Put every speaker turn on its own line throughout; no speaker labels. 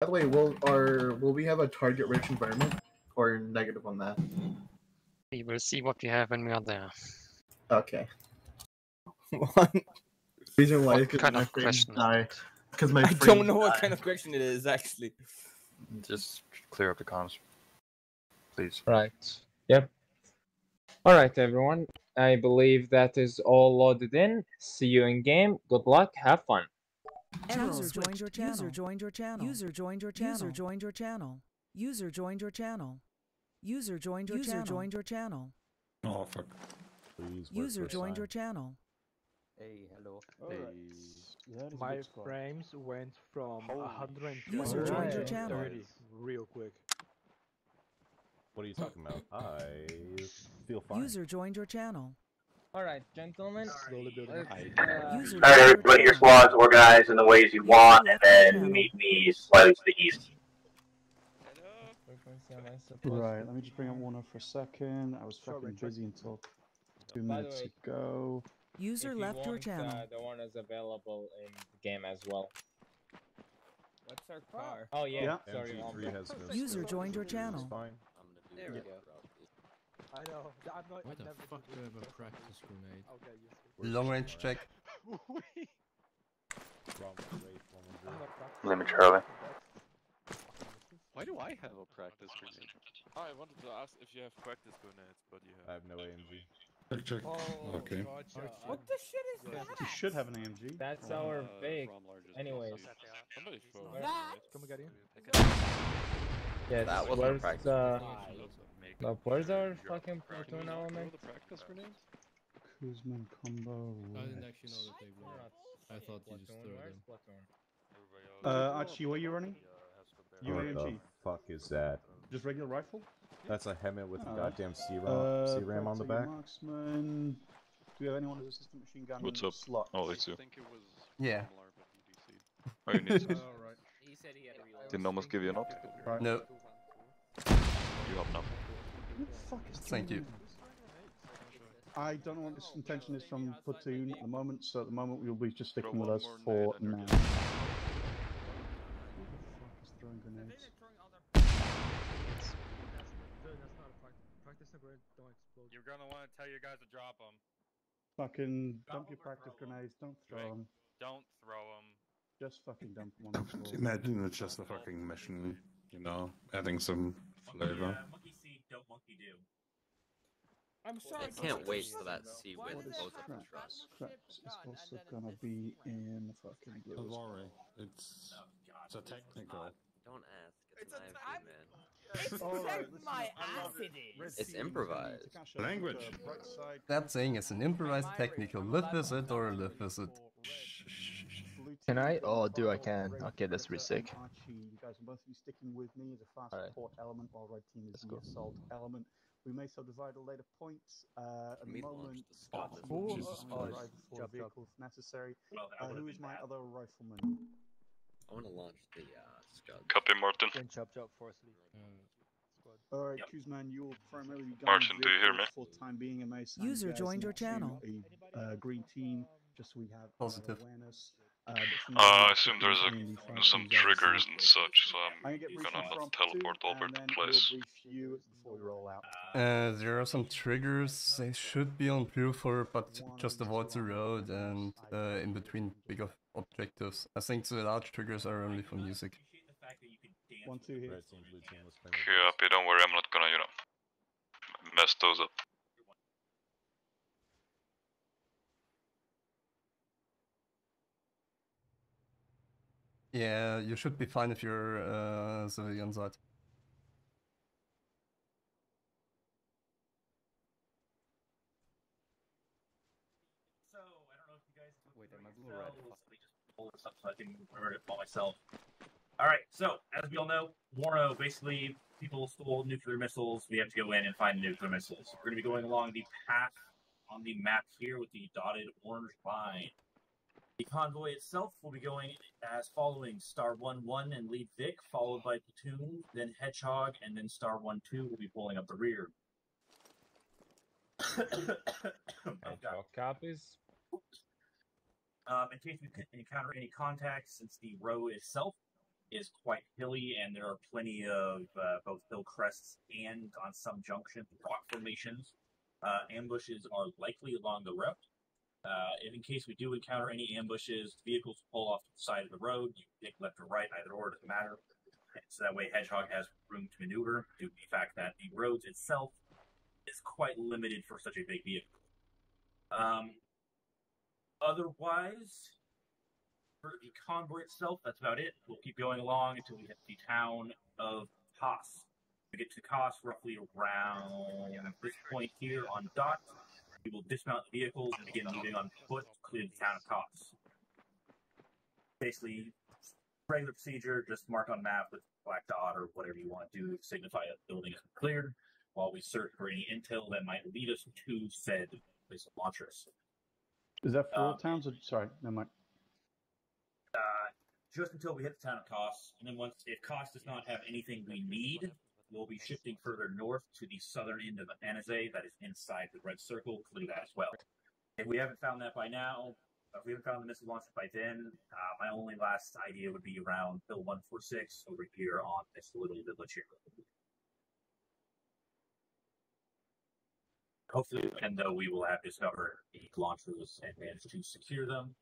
the way, will we have a target-rich environment or negative on that?
We will see what we have when we are there.
Okay. What? Reason why is
What
because
kind
my
of
frames
question is
die.
that?
Because my
I
frames
don't know what
die.
kind of question it is, actually.
Just clear up the comms, please.
Right. Yep. Alright, everyone. I believe that is all loaded in. See you in game. Good luck. Have fun.
User joined your channel. User joined your channel. User joined your channel. User joined your channel. User joined your channel. User joined your channel. User joined your channel.
Oh fuck. Please
User joined your channel.
Hey, hello.
Hey. My frames went from 120
User joined your
to
channel.
30 real quick.
What are you talking about? I feel fine.
User joined your channel.
Alright, gentlemen.
Slowly building up.
User
Alright, everybody, your squad's organized in the ways you want, and then meet me slightly to the east.
Right, let me just bring up Warner for a second. I was fucking busy until 2 minutes ago.
User left your channel.
The one is available in the game as well.
What's our car?
Oh yeah,
Yeah.
sorry.
MG3 has no
User
scope,
joined your
it's
channel.
fine.
There we go.
I know. I'm not.
Why the fuck do I have a practice grenade?
Okay,
Long range check.
Limit Charlie.
Why do I have a practice grenade? Oh, I wanted to ask if you have practice grenades, but you have.
I have no AMG. Check. Okay.
What the shit is that?
You should have an AMG.
That's our big. Anyways.
Somebody throw a
That?
Come get in.
Yes,
That wasn't a
where's
practice.
where's our fucking platoon element?
the practice grenades?
Kuzman combo.
I didn't actually know that they were. I thought you just threw them.
Archie, what are you running? You
What
AMG.
the fuck is that?
Just regular rifle?
That's a helmet with a goddamn C-ram on the
Practicing
back.
Marksman. Do we have anyone who's assistant machine gun?
What's up?
Slot?
Oh, thanks you.
Yeah.
Oh, you need to.
Alright.
He said he had a reload.
Didn't almost give you a nod.
Right.
No,
You have now.
Who the fuck is
thank you.
I don't know what this intention is from platoon at the moment, so at the moment we'll be just sticking with
one
us
more
for
nade and
now.
you're
Who the fuck is throwing grenades?
You're gonna want to tell your guys to drop them.
Fucking dump your practice grenades, don't throw them.
Don't throw them.
Just fucking dump them on the floor.
Imagine it's just a fucking mission, you know, adding some flavor.
Monkey see, don't monkey do.
I'm sorry.
I can't wait till that sea
What
with
is
both of the
Scraps?
trucks.
Scraps is also gonna be in the fucking blue.
Don't worry, it's a technical.
Don't ask. It's an IFB, man.
It's my acid is.
It's improvised.
Language.
that saying is an improvised technical. Live with it or live with it.
Can
I? Oh, dude, I can. Okay, that's really sick.
Archie, you guys will both be sticking with me as a fast
Alright.
support element, while red team is the assault element. We may subdivide at later points. At the
We launched
moment,
the scud this
Archie
week.
is
Jesus
drive
Christ.
for the vehicle if necessary. Who is my other rifleman?
I want to launch the scud.
Copy, Martin.
Chop chop forcefully.
Alright, Kuzman, you will primarily be
Martin, do you hear me?
for time being. It may assign
User
you guys
joined your
into
channel.
A green team, just so we have
Positive.
awareness.
I assume there's some triggers and such, so I'm gonna not teleport over the place.
Before we roll out.
There are some triggers. They should be on blue for, but just avoid the road and in between big objectives. I think the large triggers are only for music.
1, 2 here.
Copy, don't worry, I'm not gonna, you know, mess those up.
Yeah, you should be fine if you're civilian side.
So, I don't know if you guys... Wait, am I blue or red? Just pull this up so I can remember it all myself. Alright, so, as we all know, Warno, basically, people stole nuclear missiles. We have to go in and find nuclear missiles. We're going to be going along the path on the map here with the dotted orange line. The convoy itself will be going as following: Star 1-1 and lead Vic, followed by Platoon, then Hedgehog, and then Star 1-2 will be pulling up the rear.
Copies.
In case we encounter any contacts, since the row itself is quite hilly, and there are plenty of both hill crests and on some junctions rock formations. Ambushes are likely along the route. If in case we do encounter any ambushes, vehicles pull off to the side of the road. You can take left or right, either or, doesn't matter. So that way Hedgehog has room to maneuver due to the fact that the roads itself is quite limited for such a big vehicle. Otherwise, for the convoy itself, that's about it. We'll keep going along until we hit the town of Kos. We get to Kos roughly around this point here on dot. We will dismount the vehicles and begin moving on foot to clear the town of Kos. Basically, regular procedure, just mark on map with black dot or whatever you want to do to signify that the building is cleared, while we search for any intel that might lead us to said place of launchers.
Is that for all towns? Or, sorry, never mind.
Just until we hit the town of Kos, and then if Kos does not have anything we need, we'll be shifting further north to the southern end of Antistasi, that is inside the red circle, clear that as well. If we haven't found that by now, if we haven't found the missile launcher by then, my only last idea would be around Hill 146 over here on this little village here. Hopefully, and though we will have discovered the launchers and managed to secure them.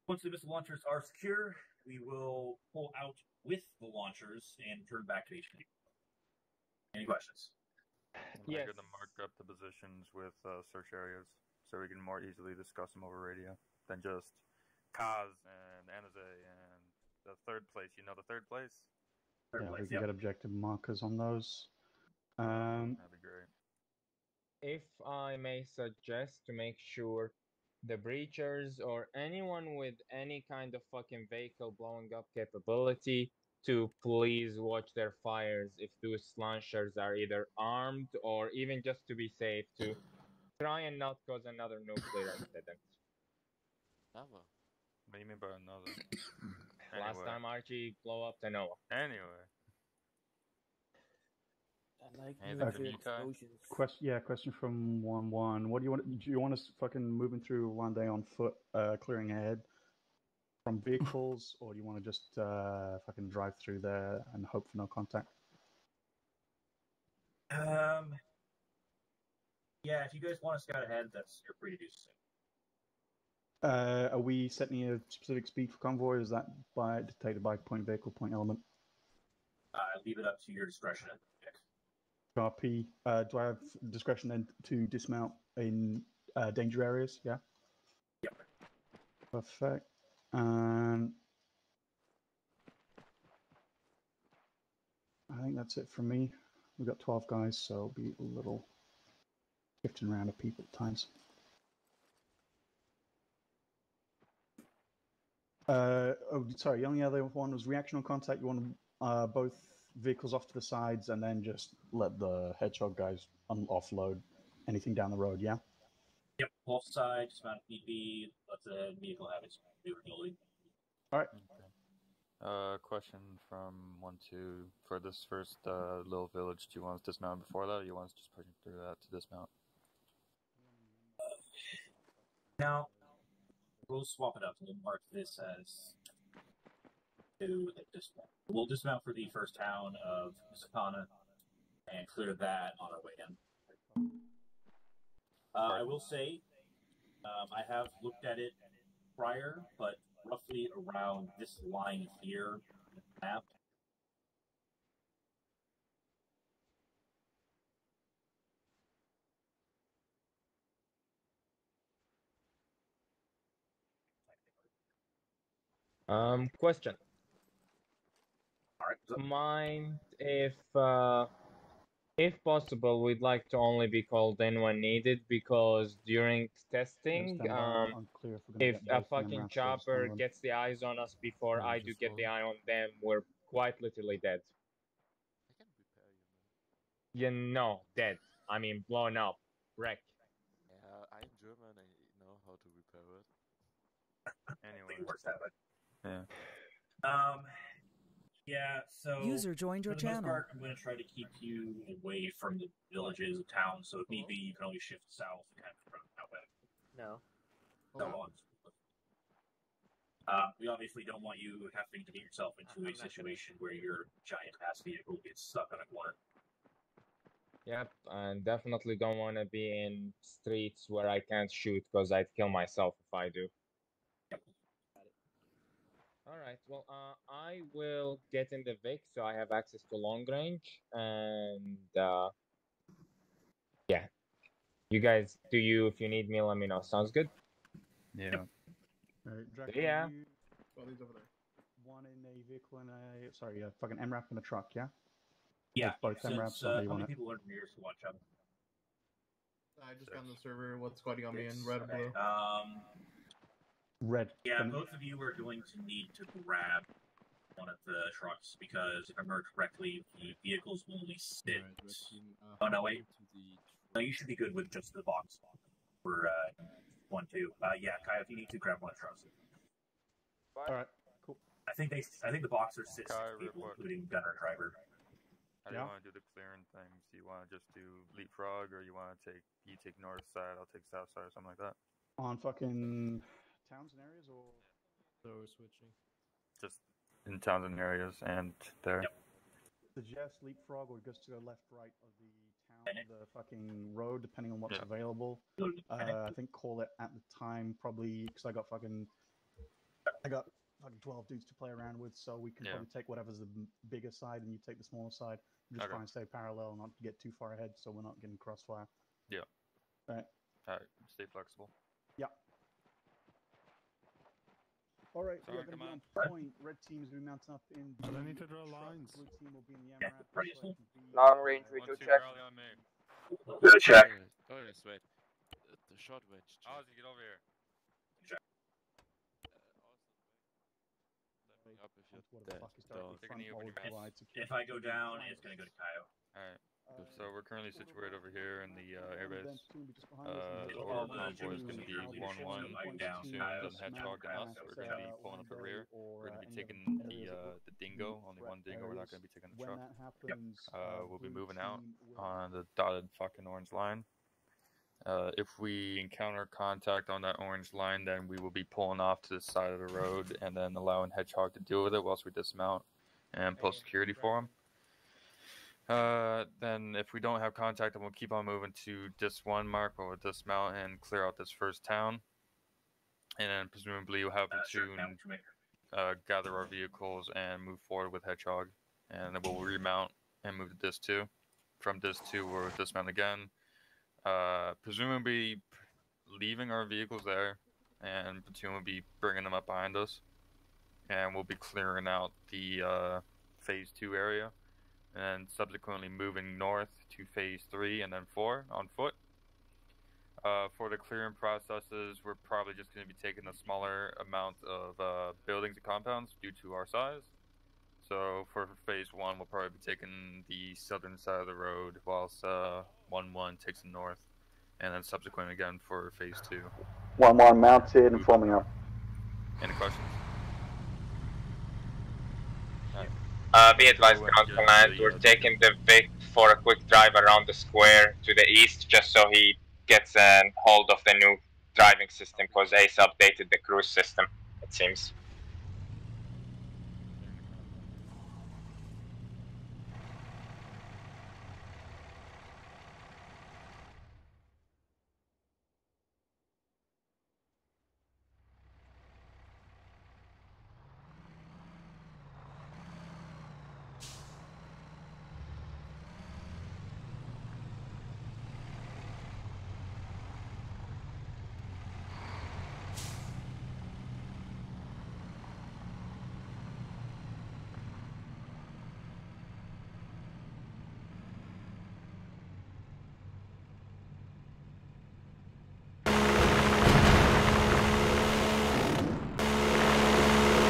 Once the missile launchers are secure, we will pull out with the launchers and turn back to HQ. Any questions?
Yes. I'm going to mark up the positions with search areas so we can more easily discuss them over radio than just Kaz and Anazay and the third place. You know the third place?
Yeah, we can get objective markers on those.
That'd be great.
If I may suggest, to make sure the breachers or anyone with any kind of fucking vehicle blowing up capability to please watch their fires if those launchers are either armed or even just to be safe to try and not cause another nuclear incident.
Never.
What do you mean by another?
Last time Archie blew up the Noah.
Anyway.
I like
nuclear
explosions.
Question from 1-1. What do you want? Do you want us fucking moving through one day on foot, clearing ahead from vehicles, or do you want to just fucking drive through there and hope for no contact?
Yeah, if you guys want to scout ahead, you're free to do so.
Are we setting a specific speed for convoy? Or is that dictated by point vehicle, point element?
Leave it up to your discretion.
RP. Do I have discretion then to dismount in danger areas? Yeah.
Yep.
Perfect. And I think that's it for me. We've got 12 guys, so it'll be a little shifting around of people at times. Sorry. The only other one was reaction on contact. You want both vehicles off to the sides and then just let the Hedgehog guys offload anything down the road, yeah?
Yep, off side, just mount PB, let the vehicle have its maneuverability.
Alright.
Question from 1-2. For this first little village, do you want us to dismount before that, or you want us just pushing through that to dismount?
Now, we'll swap it up. We'll mark this as dismount. We'll dismount for the first town of Sakana and clear that on our way in. I will say, I have looked at it prior, but roughly around this line here, the map.
Question.
All right.
Mind if possible, we'd like to only be called in when needed, because during testing, if a fucking chopper gets the eyes on us before I do get the eye on them, we're quite literally dead.
I can repair you, man.
You know, dead. I mean, blown up, wrecked.
Yeah, I'm German. I know how to repair it.
Anyway.
Yeah. Yeah, so
User joined your
for the most
channel.
part, I'm going to try to keep you away from the villages and towns, so if need be, you can always shift south and kind of run that way.
No.
So on. We obviously don't want you having to get yourself into a situation where your giant ass vehicle gets stuck on a corner.
Yep, and definitely don't want to be in streets where I can't shoot because I'd kill myself if I do. All right, well, I will get in the Vic so I have access to long range, and yeah, you guys, if you need me, let me know. Sounds good?
Yeah.
Alright, Draco,
Yeah.
you
Bodies over there.
one in a vehicle and a fucking MRAP in a truck, yeah?
Yeah.
Both MRAPs, or how you
How
want
many
it?
people are near to watch out?
I just got on the server. What squad you got me in? Red or blue?
Red.
Yeah, both of you are going to need to grab one of the trucks because if I remember correctly, the vehicles will only sit. Oh no, wait. No, you should be good with just the box for 1, 2. Yeah, Kai, if you need to grab one of the trucks.
All right, cool.
I think the boxers sit 6
Kai,
people,
report.
including gunner driver.
How do you want to do the clearing things? Do you want to just do leapfrog, or you want to take north side, I'll take south side, or something like that?
On fucking towns and areas, or?
So we're switching.
Just in towns and areas, and there.
Yep.
Suggest leapfrog or just to the left, right of the town, the fucking road, depending on what's available. I think call it at the time, probably, because I got fucking 12 dudes to play around with, so we can probably take whatever's the bigger side and you take the smaller side. Just try and stay parallel, not get too far ahead, so we're not getting crossfire.
Yeah.
Right.
Alright, stay flexible.
Yeah. Alright, we are going to be on point. Red team is going to be mounted up in the
I need to draw lines.
Blue team will be in the MRAP.
Long range, we do check.
Good check.
Oh, yes, wait. The short wedge.
Ozzy, get over here.
Up if you're
If I go down, it's going to go to Kyle.
Alright. So we're currently situated over here in the airbase.
All
Our
the
convoy is going to be
Jews
1-1.
down.
Soon, then Hedgehog and us. We're going to be pulling up the rear. We're going to be taking the dingo. Only one dingo. We're not going to be taking the truck. We'll be moving out on the dotted fucking orange line. If we encounter contact on that orange line, then we will be pulling off to the side of the road and then allowing Hedgehog to deal with it whilst we dismount and pull security for him. Then if we don't have contact, then we'll keep on moving to this one mark where we'll dismount and clear out this first town. And then presumably we'll have to gather our vehicles and move forward with Hedgehog. And then we'll remount and move to this 2. From this 2, we'll dismount again. Presumably leaving our vehicles there, and platoon will be bringing them up behind us, and we'll be clearing out the phase 2 area, and subsequently moving north to phase 3 and then 4 on foot. For the clearing processes, we're probably just going to be taking a smaller amount of buildings and compounds due to our size. So for phase 1, we'll probably be taking the southern side of the road, whilst 1-1 takes the north, and then subsequent again for phase 2.
1-1 mounted and forming up.
Any questions?
Be advised, ground command, we're taking the Vic for a quick drive around the square to the east, just so he gets a hold of the new driving system, because Ace updated the cruise system, it seems.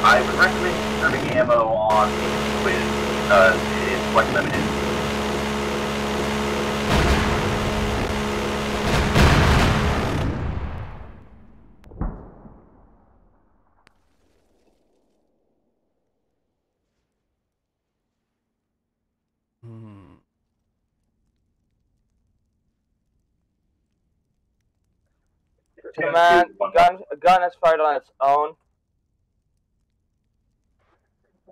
I would recommend conserving ammo on the Quiz because it's quite limited.
Command, gun is fired on its own.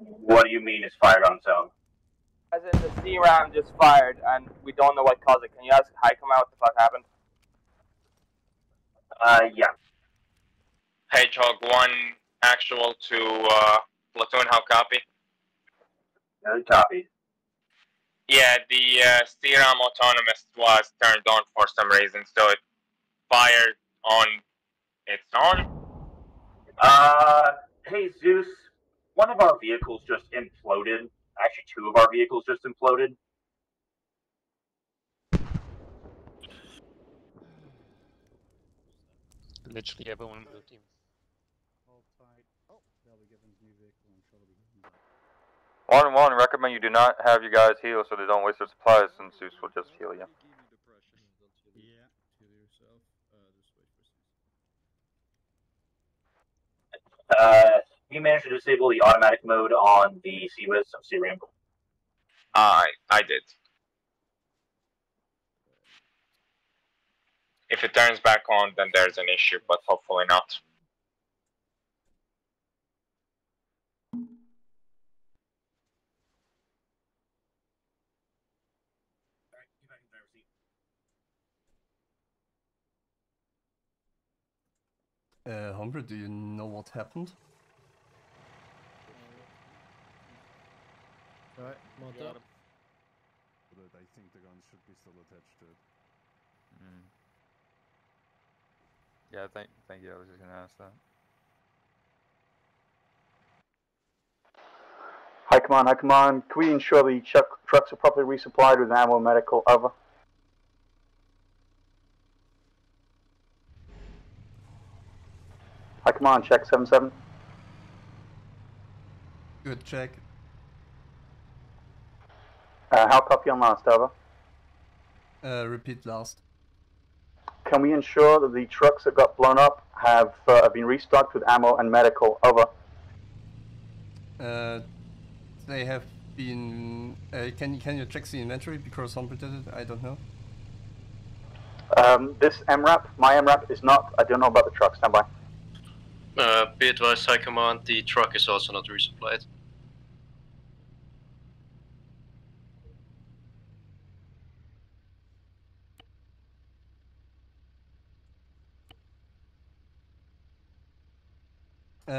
What do you mean it's fired on its own?
As in the C-Ram just fired, and we don't know what caused it. Can you ask High Command what the fuck happened?
Yeah.
Hedgehog 1, actual to platoon, how copy?
Copy.
Yeah, the Steeram autonomous was turned on for some reason, so it fired on its own.
Hey Zeus, one of our vehicles just imploded. Actually, two of our vehicles just imploded.
Literally everyone in blue team.
Oh, they'll be given new vehicle and shuttle be given back.
1-1, recommend you do not have you guys heal so they don't waste their supplies, and Zeus will just heal you.
Yeah, heal yourself. Just wait for
You managed to disable the automatic mode on the CWIS of C-Ram.
I did. If it turns back on, then there's an issue, but hopefully not.
Humber, do you know what happened?
Alright,
Got him. But I think the gun should be still attached to it.
Yeah, thank you. I was just gonna ask that.
High command. Can we ensure the trucks are properly resupplied with ammo, medical, over? High command, check 7-7.
Good check.
How copy on last, over?
Repeat last.
Can we ensure that the trucks that got blown up have been restocked with ammo and medical, over?
They have been... can you check the inventory because Humber did it? I don't know.
This MRAP, my MRAP is not. I don't know about the truck. Stand by.
Be advised, High Command, the truck is also not resupplied.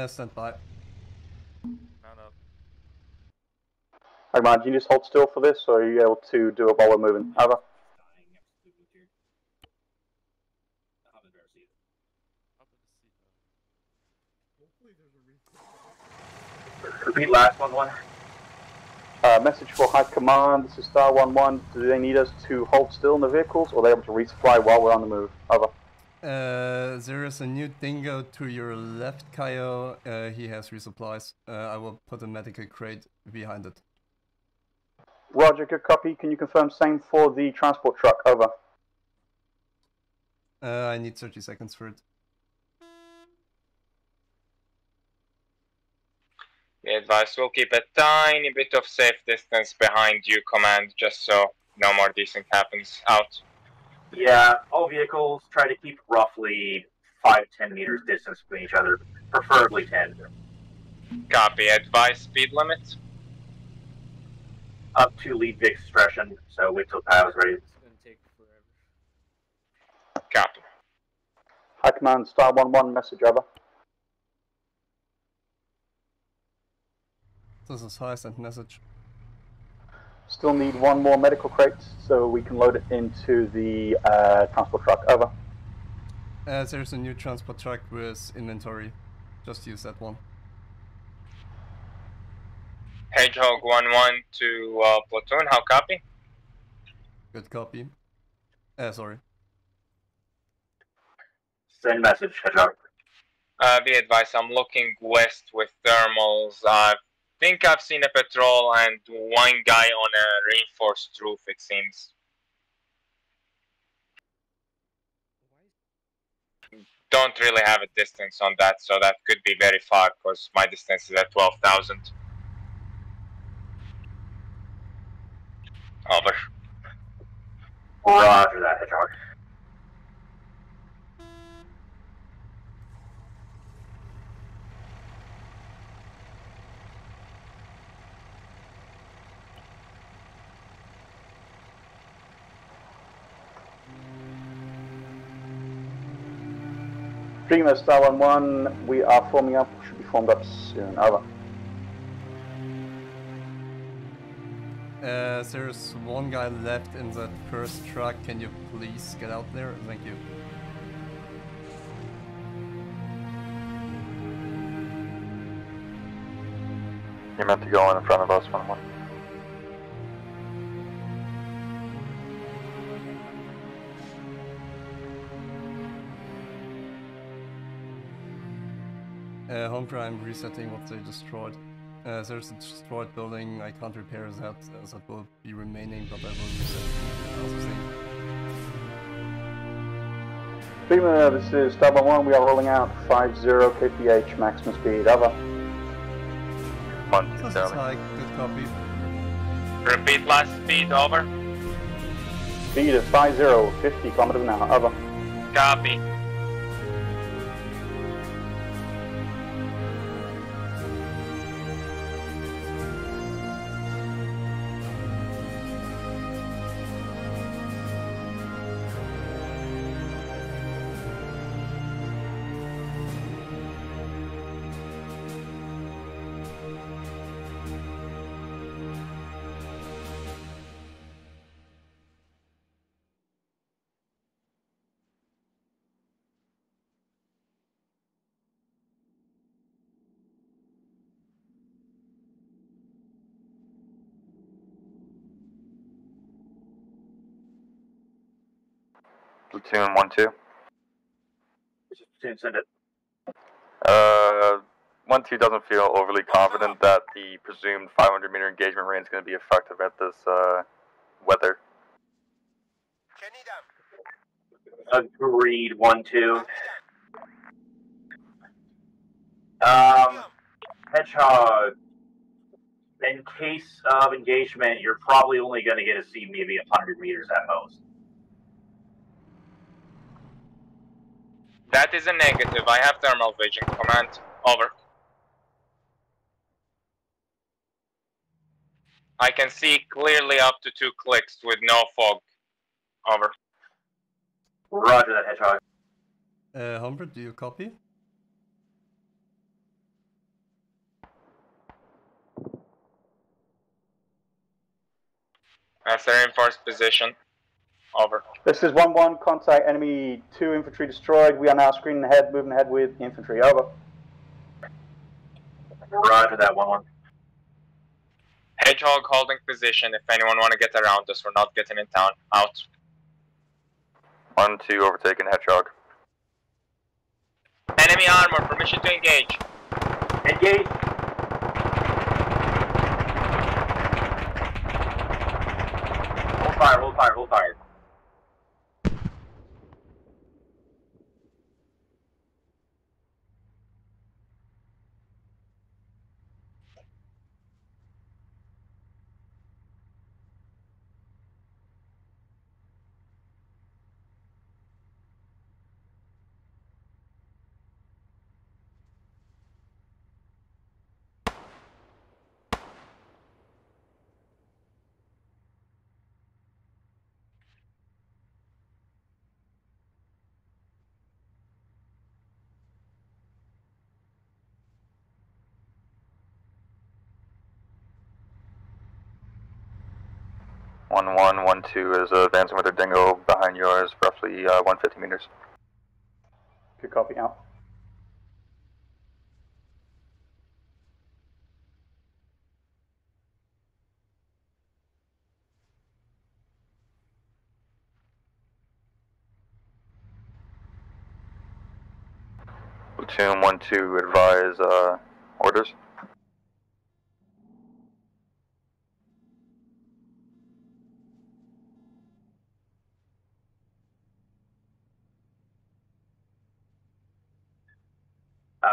Stand by.
High command, can you just hold still for this, or are you able to do a boller movement? Over.
Repeat last 1-1.
Message for High Command, this is Star 1-1. Do they need us to hold still in the vehicles, or are they able to resupply while we're on the move? Over.
There is a new dingo to your left, Kaio. He has resupplies. I will put a medical crate behind it.
Roger, good copy. Can you confirm same for the transport truck? Over.
I need 30 seconds for it.
Be advised, we'll keep a tiny bit of safe distance behind you, command, just so no more decent happens. Out.
Yeah, all vehicles try to keep roughly 5-10 meters distance between each other, preferably 10.
Copy. Advise speed limit.
Up to lead Vic's discretion, so wait till Kyle's ready.
It's gonna take forever.
Copy.
High Command, Star 1-1, message over.
This is high, send message.
Still need one more medical crate so we can load it into the transport truck. Over.
There's a new transport truck with inventory. Just use that one.
Hedgehog 1-1 to platoon, how copy?
Good copy. Sorry.
Send message, Hedgehog.
Be advised, I'm looking west with thermals. I think I've seen a patrol and one guy on a reinforced roof, it seems. Don't really have a distance on that, so that could be very far, because my distance is at 12,000. Over.
Roger that, Hedgehog.
Speaking of Star 1-1, we are forming up, should be formed up soon. Over.
There's one guy left in that first truck. Can you please get out there? Thank you.
You're meant to go in front of us, 1-1.
Home prime resetting what they destroyed. There's a destroyed building, I can't repair that, that will be remaining, but I will reset other thing.
Speaking of, this is Star 1-1, we are rolling out 50 kph maximum speed. Over.
1, 2,
That's high, good copy.
Repeat last speed, over.
Speed of 50 kilometers an hour. Over.
Copy.
Platoon 1-2.
Platoon, send it.
1-2 doesn't feel overly confident that the presumed 500 meter engagement range is going to be effective at this weather.
Agreed, 1-2. Hedgehog, in case of engagement, you're probably only going to get to see maybe 100 meters at most.
That is a negative. I have thermal vision. Command. Over. I can see clearly up to 2 clicks with no fog. Over.
Roger that, Hedgehog.
Humbert, do you copy?
That's a reinforced position. Over.
This is 1-1, contact enemy 2 infantry destroyed. We are now screening ahead, moving ahead with infantry. Over.
Roger that, 1-1.
Hedgehog holding position. If anyone want to get around us, we're not getting in town. Out.
1-2 overtaken Hedgehog.
Enemy armor. Permission to engage.
Engage. Hold fire, hold fire, hold fire.
One 1-2 is advancing with their dingo behind yours, roughly 150 meters.
Good copy, out.
Platoon 1-2, advise orders.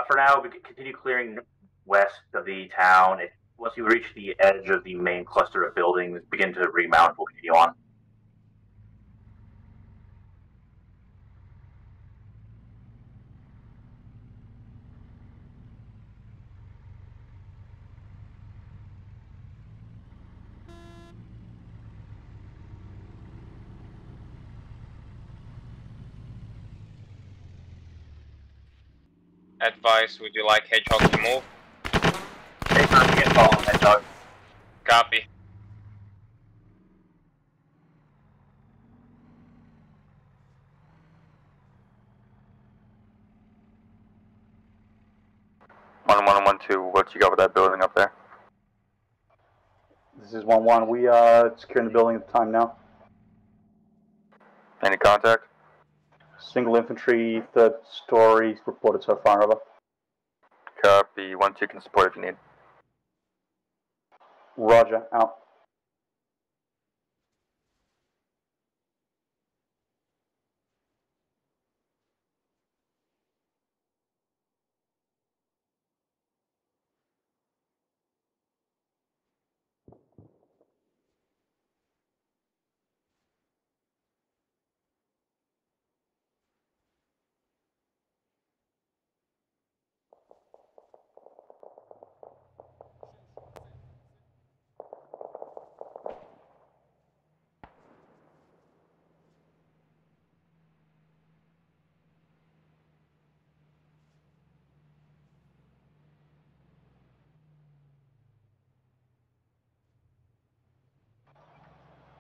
For now, we can continue clearing west of the town. Once you reach the edge of the main cluster of buildings, begin to remount. We'll continue on.
Advice, would you like Hedgehog to move?
Anytime you get following Hedgehog.
Copy.
One, 2, what you got with that building up there?
This is 1-1. We are securing the building at the time now.
Any contact?
Single infantry, third story, reported so far, over.
Copy, 1-2 can support if you need.
Roger, out.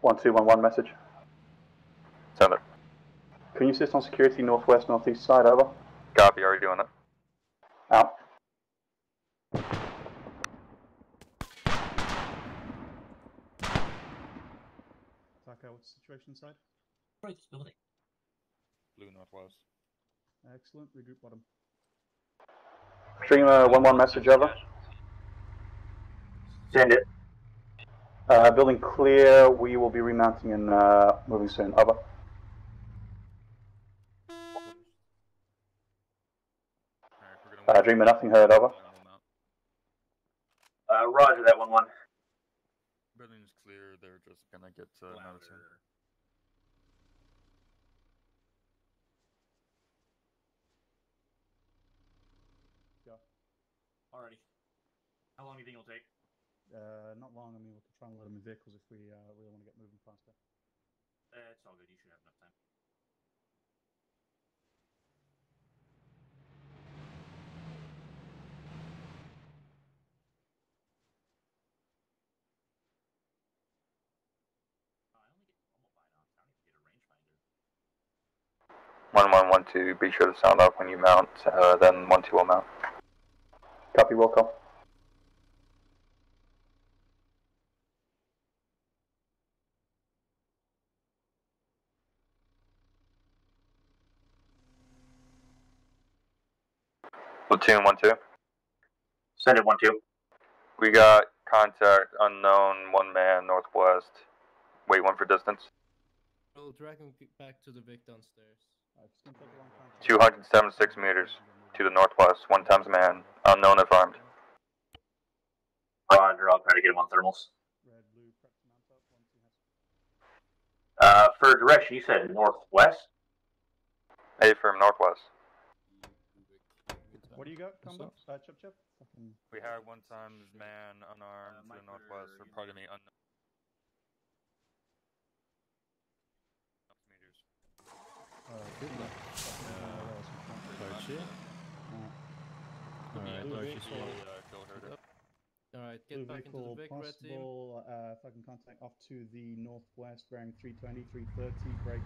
One, 1-1 message.
Send it.
Can you assist on security northwest, northeast side, over?
Copy, already doing it.
Out.
Taka, what's the situation inside?
Right, this building.
Blue northwest.
Excellent, regroup bottom.
Stream 1-1 message, over.
Send it.
Building clear, we will be remounting and moving soon, over. Dreamer, nothing heard, over.
Roger that 1-1.
Building's clear, they're just gonna get noticing.
Go.
Alrighty. How long do you think it'll take?
Not long. I mean, we can try and load them in vehicles if we really want to get moving faster.
It's all good, you should have enough time.
One, 1-2, be sure to sound off when you mount, then 1-2 will mount.
Copy, roll call.
Platoon 1-2.
Send it 1-2.
We got contact unknown, 1 man northwest. Wait 1 for distance.
We'll drag him back to the Vic downstairs.
276 meters to the northwest. 1 times man, unknown if armed.
Roger, I'll try to get him on thermals.
Red, blue, prep to mount up.
For direction, you said northwest?
Affirm northwest.
What do you got, combo? Chip.
We had 1 times man, unarmed, to the northwest, or pardon me, unknown.
Good luck.
Alright, get back into the Vic, red team.
Possible, fucking contact off to the northwest, bearing 320, 330, break.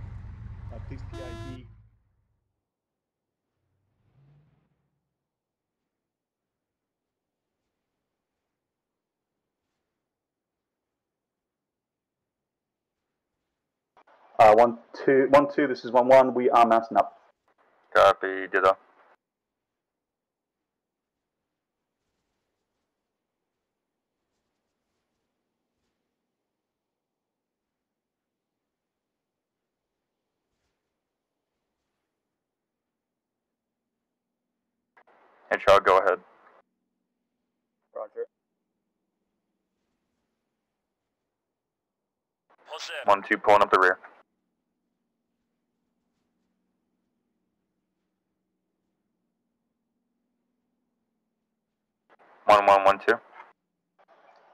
Please PID.
One, two, this is 1-1, we are mounting up.
Copy, ditto. Hedgehog, go ahead.
Roger.
1-2, pulling up the rear. One, 2.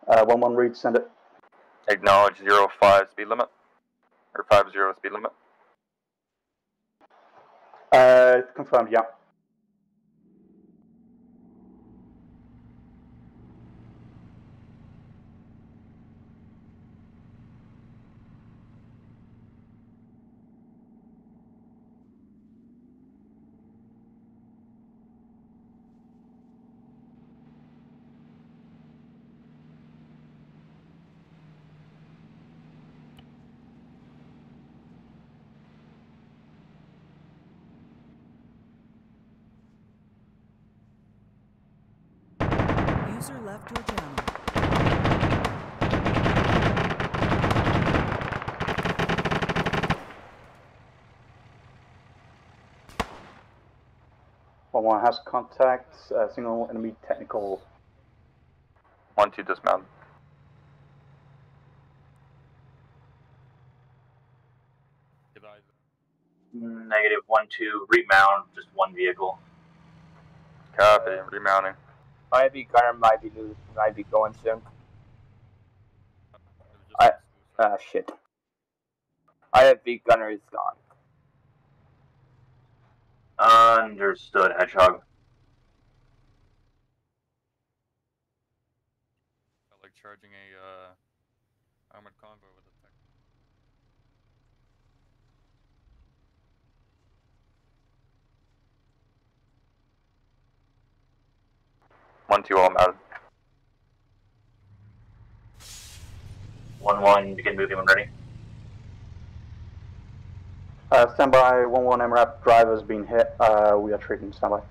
1-1 read, send it.
Acknowledge 05 speed limit. Or 50 speed limit.
Confirmed, yeah.
User left your channel.
One has contact. Signal enemy technical.
1-2 dismount.
Negative 1-2 remount. Just one vehicle.
Copy. Remounting.
My heavy gunner might be going soon. Shit. IFV gunner is gone.
Understood, Hedgehog.
Like charging a armored convoy with a tech.
One, two, all mounted.
1-1, begin moving when ready.
Standby, 1-1 MRAP driver's been hit. We are treating standby.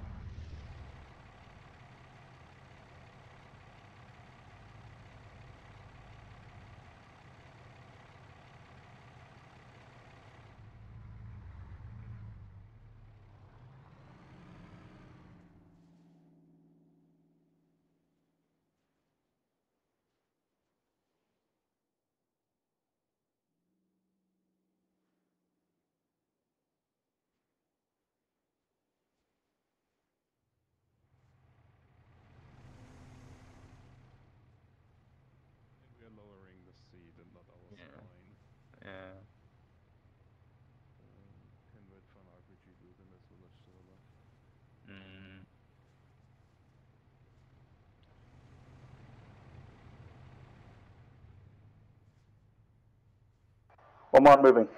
We are lowering the seat and not our spine.
Yeah.
Can wait for an RPG moving as well as solar.
One more moving.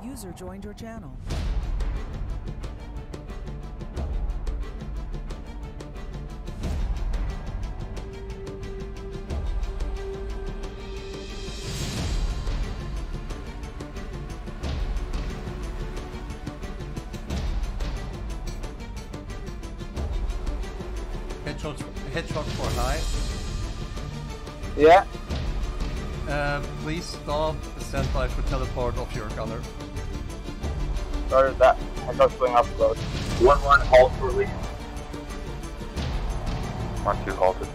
User joined your channel.
Hedgehog for high.
Yeah.
Please stop. Stand by for teleport of your gunner.
Started that. Hedgehog's going up close.
1-1, halt shortly.
1-2 halted.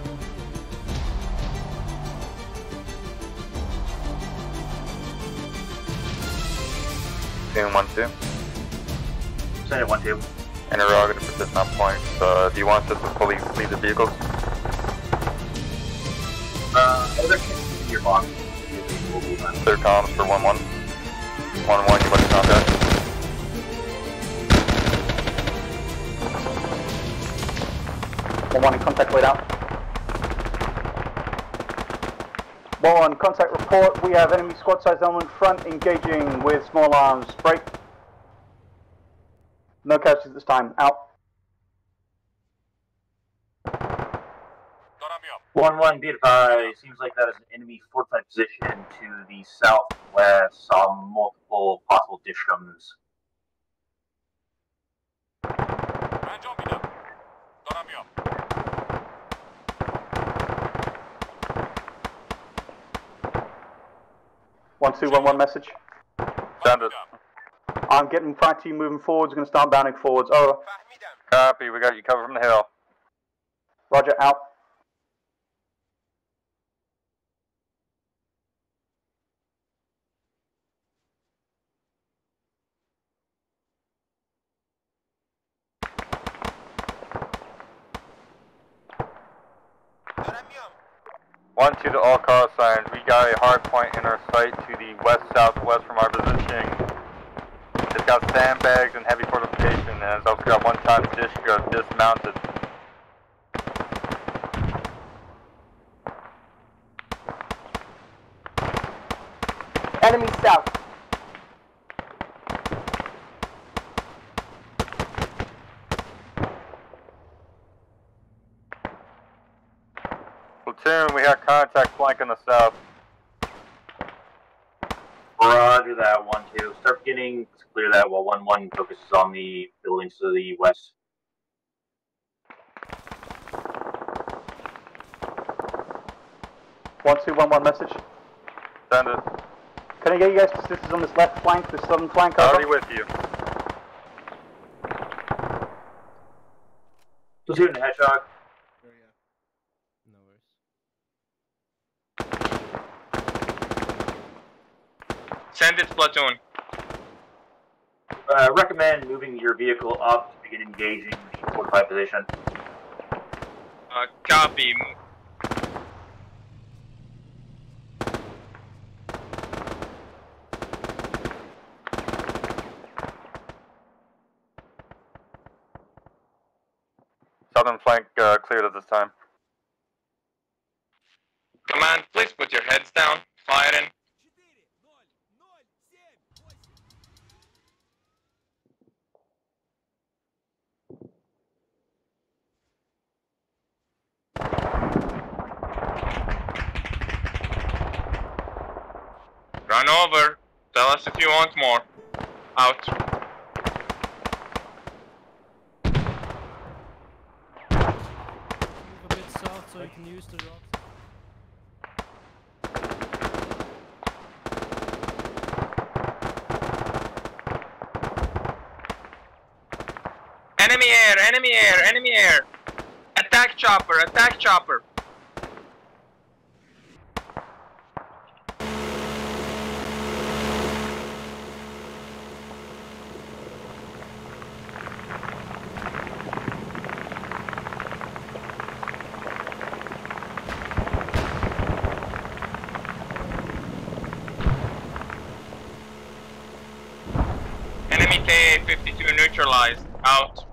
Doing 1-2.
Send it 1-2.
Interrogative for dismount points. Do you want us to fully leave the vehicles?
Other kids in your box.
Third columns for 1-1. 1-1, you must contact.
One in contact way down. 1-1 contact report. We have enemy squad size element front engaging with small arms. Break. No casualties this time. Out.
1-1, be advised. Seems like that is an enemy fortified position to the southwest. Saw multiple possible dishrooms.
One, 2-1-1 message.
Send it.
I'm getting prior to you moving forwards. We're going to start bounding forwards. Over.
Copy, we got you covered from the hill.
Roger, out.
One to the all call signs. We got a hard point in our sight to the west-southwest from our positioning. It's got sandbags and heavy fortification, and it's also got one-ton dismounted.
Enemy south.
Platoon, we have contact flank in the south.
Roger that, 1-2. Start beginning to clear that while 1-1 focuses on the buildings to the west.
One, two, 1-1 message.
Send it.
Can I get you guys to sisters on this left flank, this southern flank?
Already with you.
Platoon Hedgehog.
No worries.
Send it, platoon.
Recommend moving your vehicle up to begin engaging the fortified position.
Copy.
Southern flank cleared at this time.
Command, please put your heads down. Fire in. Run over. Tell us if you want more. Out.
Move a bit south so you can use the rocks.
Enemy air, enemy air, enemy air. Attack chopper, attack chopper. Enemy KA-52 neutralized. Out.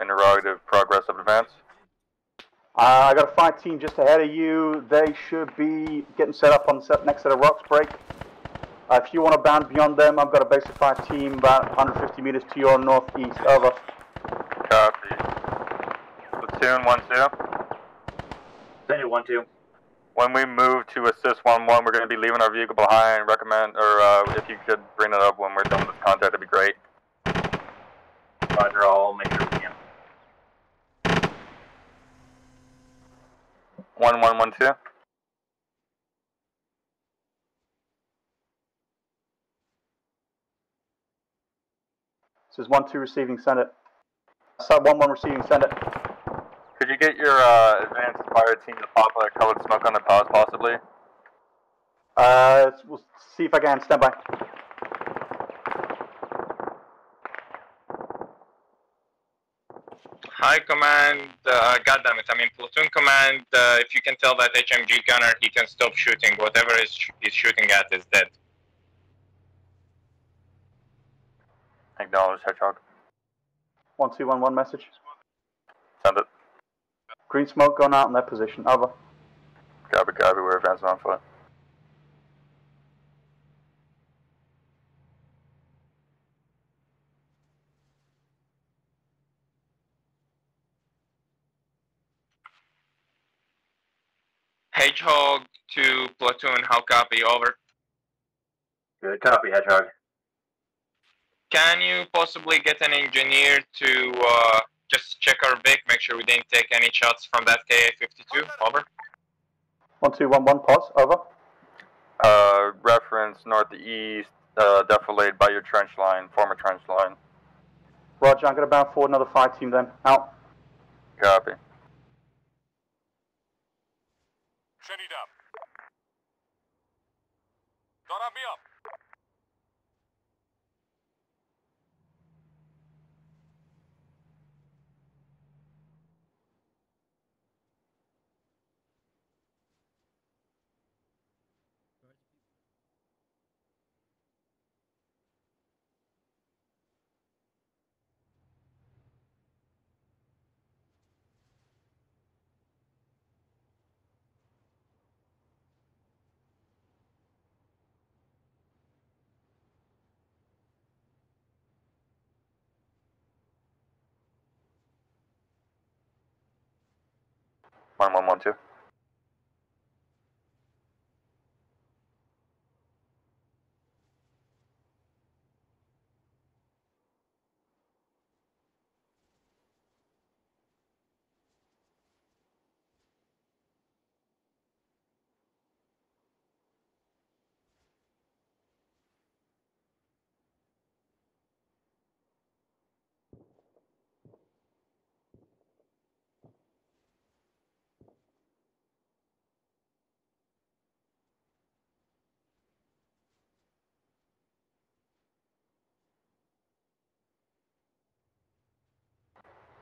Interrogative progress of advance.
I got a 5 team just ahead of you. They should be getting set up on the next set of rocks break. If you want to bound beyond them, I've got a basic 5 team about 150 meters to your northeast. Over.
Copy. Platoon 1-2.
Send it 1-2.
When we move to assist 1-1, we're going to be leaving our vehicle behind. Recommend, or if you could bring it up when we're done with this contact, that'd be great.
Roger, I'll make sure we can.
1-1-1-2.
This is 1-2 receiving, send it. So 1-1 receiving, send it.
Could you get your advanced fire team to pop a colored smoke on the pause, possibly?
We'll see if I can. Stand by.
High command, goddammit, I mean platoon command, if you can tell that HMG gunner he can stop shooting, whatever he's shooting at is dead.
Acknowledge, Hedgehog.
1-2-1-1 message.
Send it.
Green smoke going out in their position. Over.
Copy, copy, we're advancing on foot.
Hedgehog to platoon, how copy, over.
Good copy, Hedgehog.
Can you possibly get an engineer to just check our Vic, make sure we didn't take any shots from that KA-52, over.
1-2-1-1, pause, over.
Reference northeast, defilade by your trench line, former trench line.
Roger, I'm going to bound forward another 5 team then. Out.
Copy.
Send it up. Don't have me up.
1112.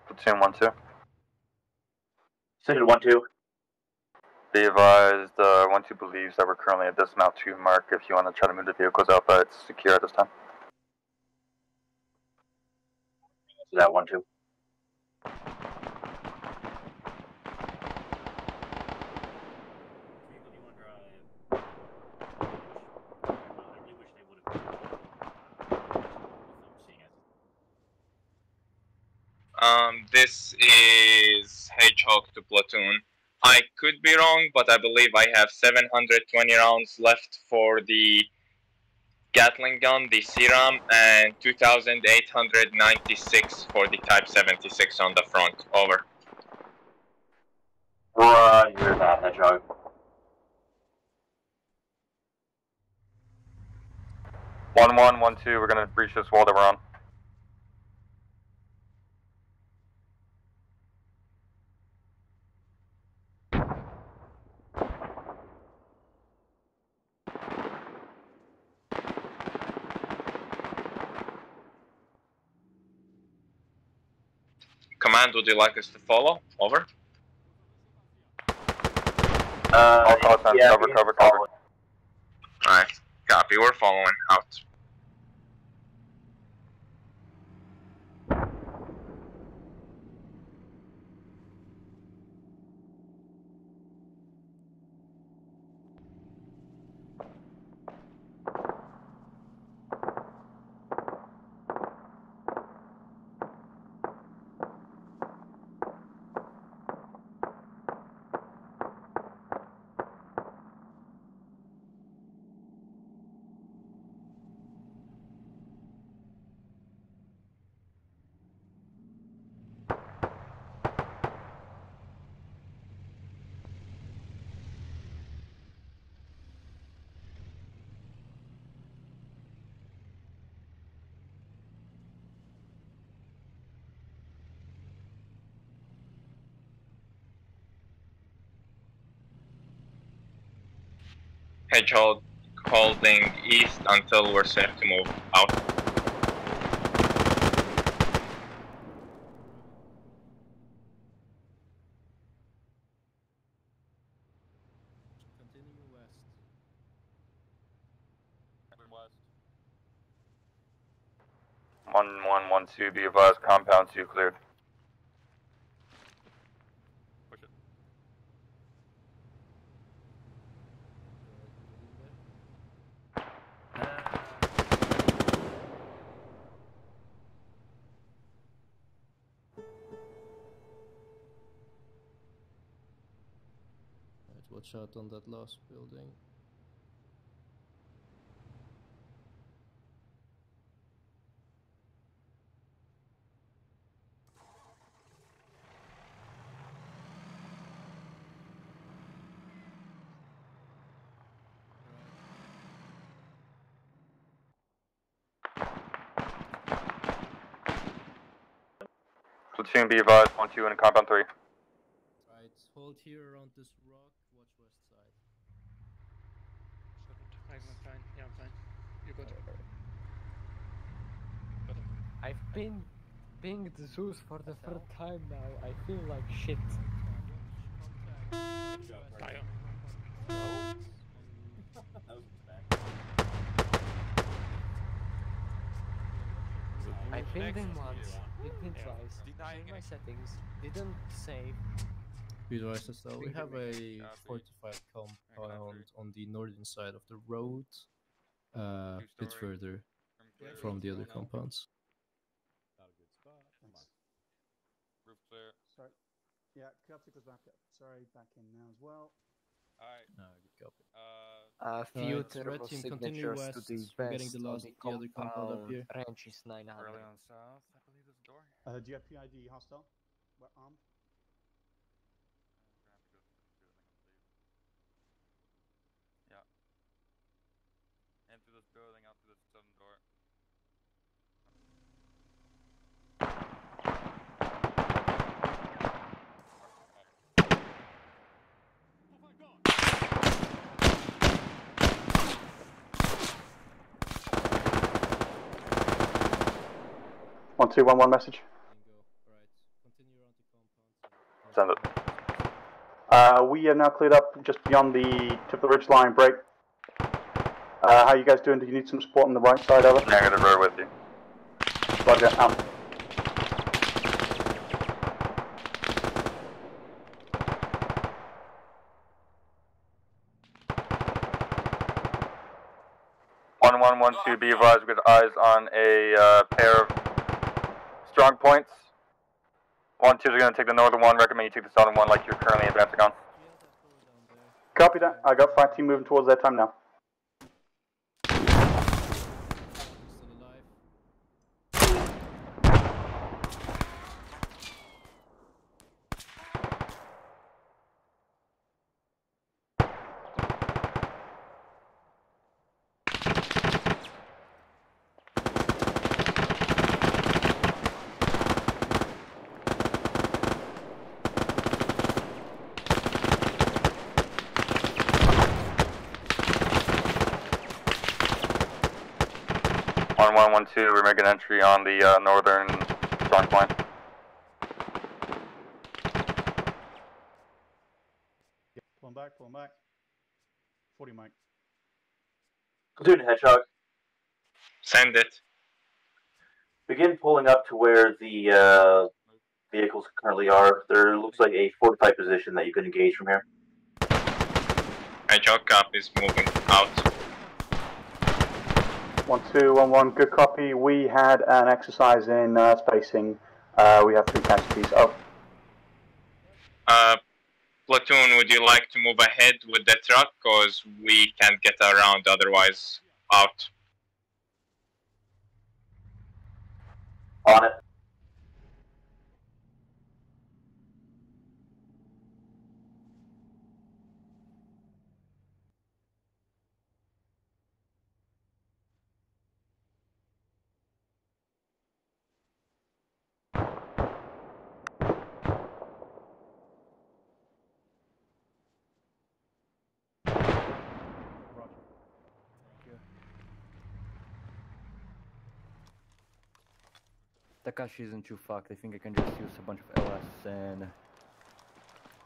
Platoon 1-2.
Second 1-2.
Be advised, 1-2 believes that we're currently at dismount 2 mark. If you want to try to move the vehicles out, but it's secure at this time.
So that 1-2.
This is Hedgehog to platoon. I could be wrong, but I believe I have 720 rounds left for the Gatling gun, the Serum, and 2,896 for the Type 76 on the front. Over.
Roger that, Hedgehog.
One, 1-2, we're gonna breach this wall that we're on.
Command, would you like us to follow? Over.
All call signs,
yeah,
cover.
Alright, copy, we're following. Out. Hedgehog holding east until we're safe to move out.
Continue west.
West.
1-1-1-2, be advised, compound 2 cleared.
Push it.
Right, watch out on that last building.
Platoon, be advised, 1-2 in compound 3.
Right, hold here around this rock, watch west side.
I'm fine. Yeah, I'm fine. You good?
I've been pinged Zeus for the third time now. I feel like shit. I pinged him once, pinged him twice, changed my settings, didn't save.
Right, so we have a fortified compound on the northern side of the road, a bit further from the other compounds.
Roof clear.
Yeah, Celtic was back up. Sorry, back in now as well.
Alright.
Good copy.
Few
Right,
terrible
red team, continue
signatures
west.
to the
We're getting
west
the
of
last,
the
the other compound up here.
Ranch is 900.
Early on south, I believe this door.
Do you have PID hostile? What armed?
Yeah. Into this building, out to this southern door.
One, 2, 1, 1 message.
Send it.
We are now cleared up just beyond the tip of the ridge line break. How are you guys doing? Do you need some support on the right side of it?
Negative, right with you.
Roger, out.
One, 2, be advised, we've got eyes on a pair of strong points. 1, 2 is going to take the northern one, recommend you take the southern one like you're currently advancing on.
Copy that. I got 5 team moving towards that time now.
One, 2, we're making entry on the northern strong point.
Yep, pulling back. 40 Mike.
Platoon Hedgehog.
Send it.
Begin pulling up to where the vehicles currently are. There looks like a fortified position that you can engage from here.
Hedgehog Cup is moving out.
1, 2, 1, 1, good copy. We had an exercise in spacing. We have 3 casualties. Oh.
Platoon, would you like to move ahead with the truck? Because we can't get around otherwise out.
On it.
Takashi isn't too fucked. I think I can just use a bunch of LS and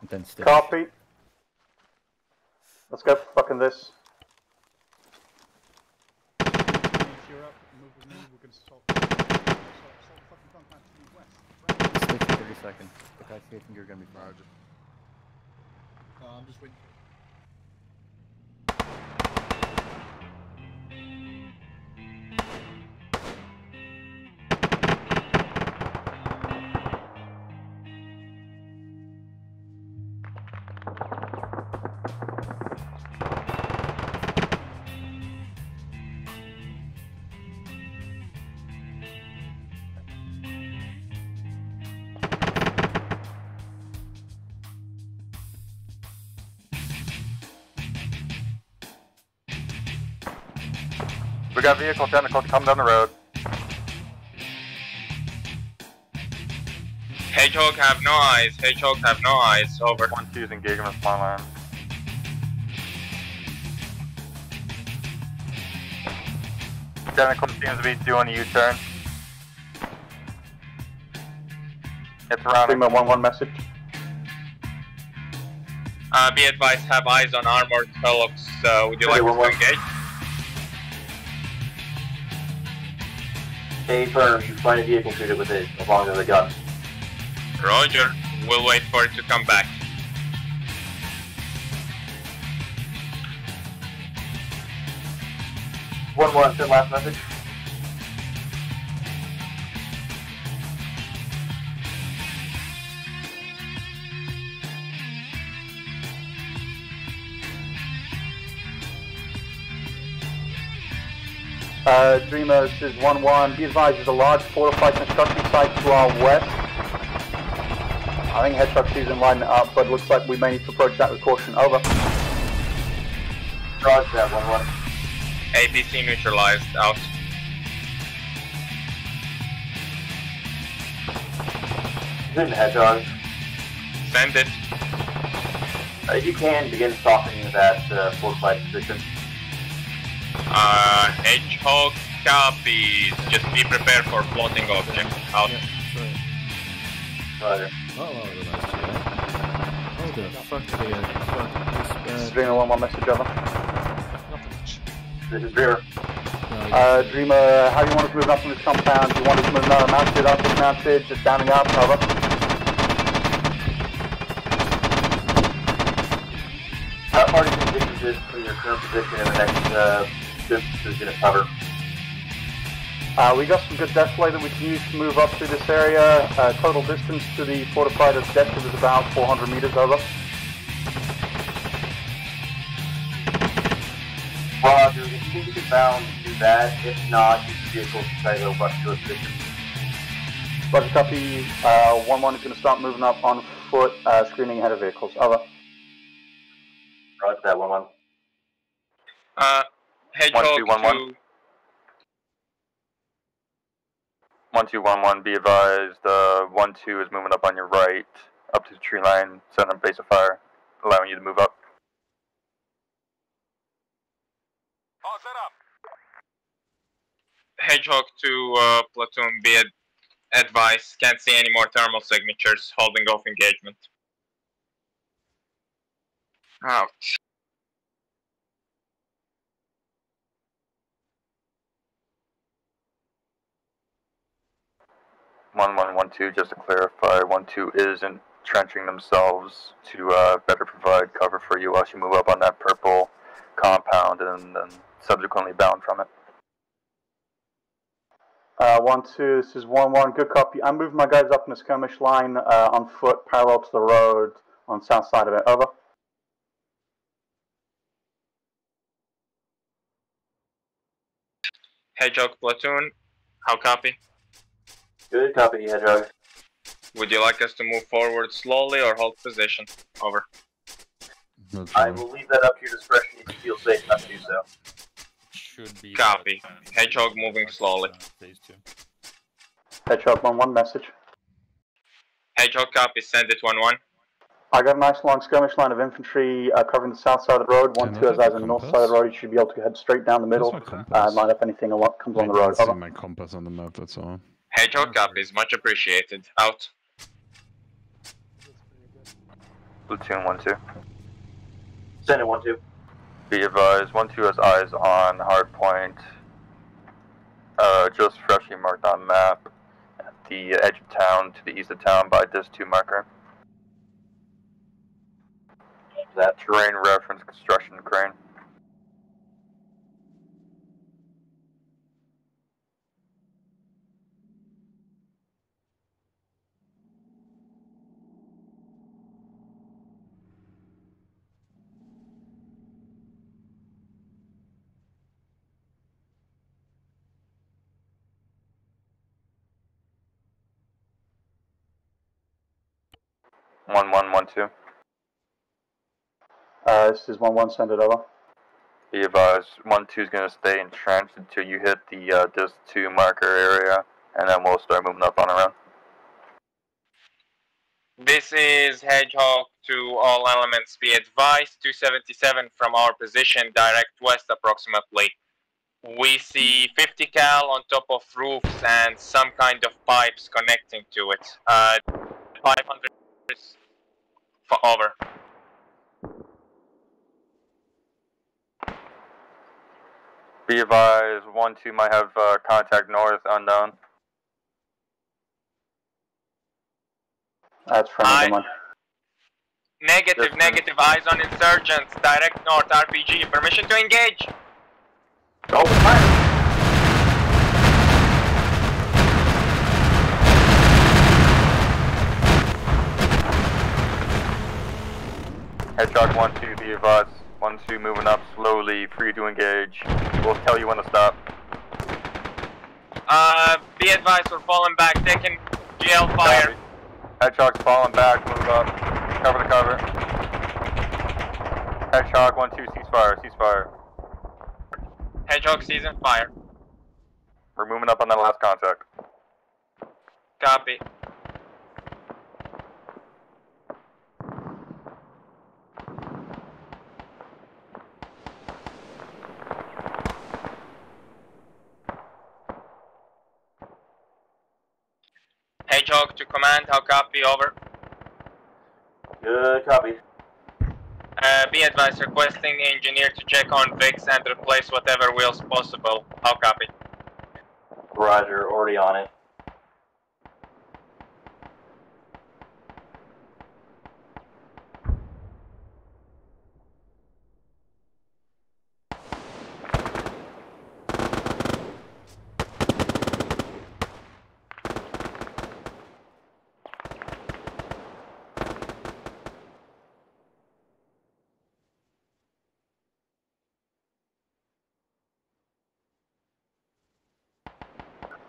then stitch.
Copy. Let's go fucking this.
If you're up, move with me. We're gonna assault fucking compound to the west.
Stitch in 30 seconds. Takashi, I think you're gonna be fine.
I'm just waiting.
We got vehicle technical to come down the road.
Hedgehog have no eyes. Hedgehog have no eyes. Over.
1, 2 is engaging with spawn line. Technical seems to be doing a U-turn. It's around.
3-1-1 message.
Be advised, have eyes on armored Hellocks. Would you like to engage?
Affirm, you find a vehicle treated with it, along with a gun.
Roger. We'll wait for it to come back.
One, send last message.
Dreamer, this is 1-1. Be advised, there's a large fortified construction site to our west. I think Hedgehog season lining it up, but it looks like we may need to approach that with caution. Over.
Roger that, 1-1.
APC neutralized, out.
Send Hedgehog.
Send it.
If you can, begin softening that fortified position.
Hedgehog copies. Just be prepared for floating object. Out.
Roger.
Oh, the fuck they are.
Dreamer, 1-1 message over.
This is Dreamer.
Dreamer, how do you want us moving up from this compound? Do you want us moving mounted, up, dismounted, just downing up? Over.
How far do you think this is for your current position in the next distance is going to cover?
We got some good deflay that we can use to move up through this area. Total distance to the fortified objective is about 400 meters. Over.
Roger, if you think you can bound, do that. If not, use the vehicle to try to go rush to a position.
Roger, copy. 1-1 is going to start moving up on foot, screening ahead of vehicles. Over.
Roger that, 1-1.
Hedgehog
1-2-1-1. 1-2-1-1, be advised, 1-2 is moving up on your right, up to the tree line, setting up base of fire, allowing you to move up.
All set up.
Hedgehog to platoon, be advised. Can't see any more thermal signatures. Holding off engagement. Out.
1-1-1-2, just to clarify, 1-2 is entrenching themselves to better provide cover for you as you move up on that purple compound and then subsequently bound from it.
1-2, this is 1-1, good copy. I'm moving my guys up in a skirmish line on foot, parallel to the road on the south side of it. Over.
Hedgehog platoon, how copy?
Good copy, Hedgehog.
Would you like us to move forward slowly or hold position? Over.
I will leave that up to your discretion if you feel safe enough to do so.
Should be.
Copy. Hedgehog moving slowly.
Hedgehog 1-1 message.
Hedgehog copy, send it 1-1.
I got a nice long skirmish line of infantry covering the south side of the road. 1-2 has eyes on the north side of the road. You should be able to head straight down the middle and line up anything that comes on the road.
I see my compass on the map, that's all.
Hedgehog copies, much appreciated. Out.
Platoon 1-2.
Send it 1-2.
Be advised, 1-2 has eyes on hardpoint, just freshly marked on map at the edge of town to the east of town by this 2 marker. That terrain reference construction crane. One 1-1-2.
This is 1-1, send it over.
Be advised, 1-2 is going to stay entrenched until you hit the this 2 marker area, and then we'll start moving up on around.
This is Hedgehog to all elements. Be advised, 277 from our position, direct west approximately. We see 50 cal on top of roofs and some kind of pipes connecting to it. 500 over.
Be advised, 1-2 might have contact north, unknown.
That's from one.
Negative, negative. Eyes on insurgents. Direct north, RPG. Permission to engage.
Go fire.
Hedgehog 1-2, be advised. 1-2 moving up slowly, free to engage. We'll tell you when to stop.
Be advised, we're falling back, taking GL fire.
Hedgehog's falling back, move up. Cover the cover. Hedgehog 1-2, ceasefire, ceasefire.
Hedgehog season fire.
We're moving up on that last contact.
Copy. Hedgehog to command, how copy, over?
Good copy.
Be advised, requesting engineer to check on VIX and replace whatever wheels possible. How copy?
Roger, already on it.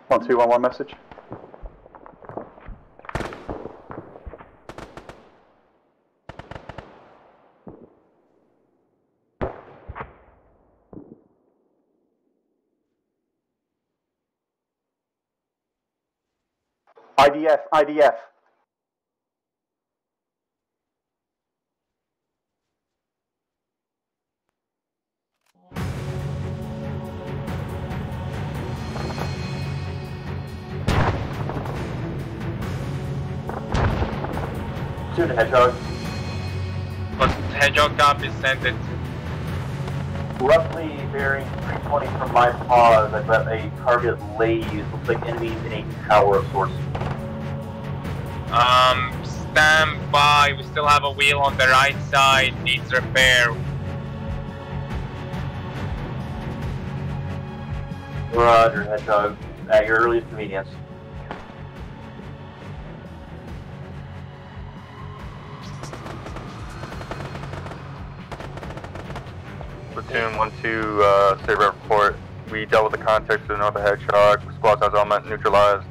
One, two, one, message. IDF, IDF.
Shoot a Hedgehog.
But Hedgehog copy, send it.
Roughly bearing 320 from my pause, I've got a target lays. Looks like enemies in a tower of sorts.
Stand by. We still have a wheel on the right side. Needs repair.
Roger, Hedgehog. At your earliest convenience.
Platoon 1-2, state report. We dealt with the context of the north of Hedgehog. Squad size element neutralized.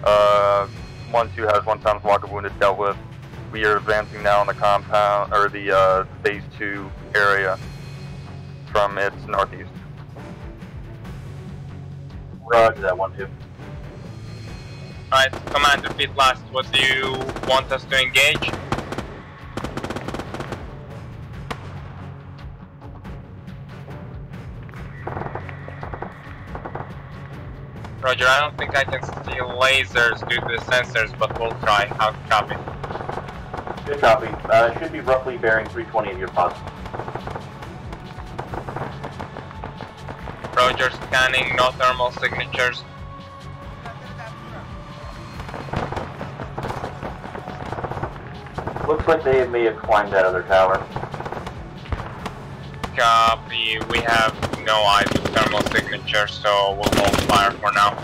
1-2 has 1 times walker wounded dealt with. We are advancing now on the compound, or the phase 2 area from its northeast.
Roger that, 1-2.
Alright, command, repeat last. What do you want us to engage? Roger, I don't think I can see lasers due to the sensors, but we'll try. How copy?
Good copy. Should be roughly bearing 320 of your pause.
Roger, scanning, no thermal signatures.
Looks like they may have climbed that other tower.
Copy, we have no eyes with thermal signatures, so we'll hold fire for now.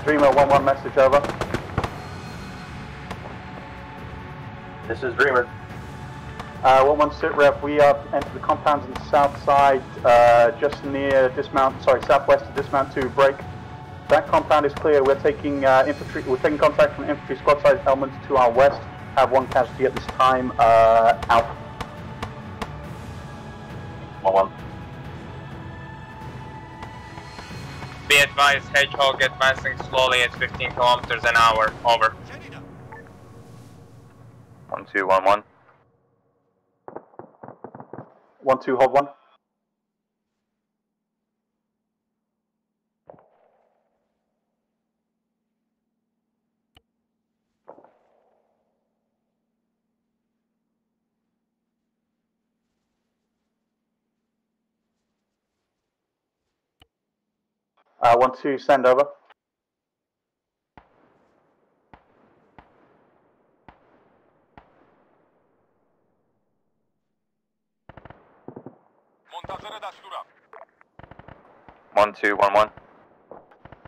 Dreamer 1-1 message, over.
This is Dreamer.
1-1 sit rep, we are enter the compounds on the south side, just near dismount, southwest of dismount to break. That compound is clear. We're taking infantry. We're taking contact from infantry squad size elements to our west. Have 1 casualty at this time. Out.
1-1.
Be advised, Hedgehog advancing slowly at 15 kilometers an hour. Over.
1-2, 1-1.
1-2, hold 1. Uh, 1-2, send over.
One, 1-1.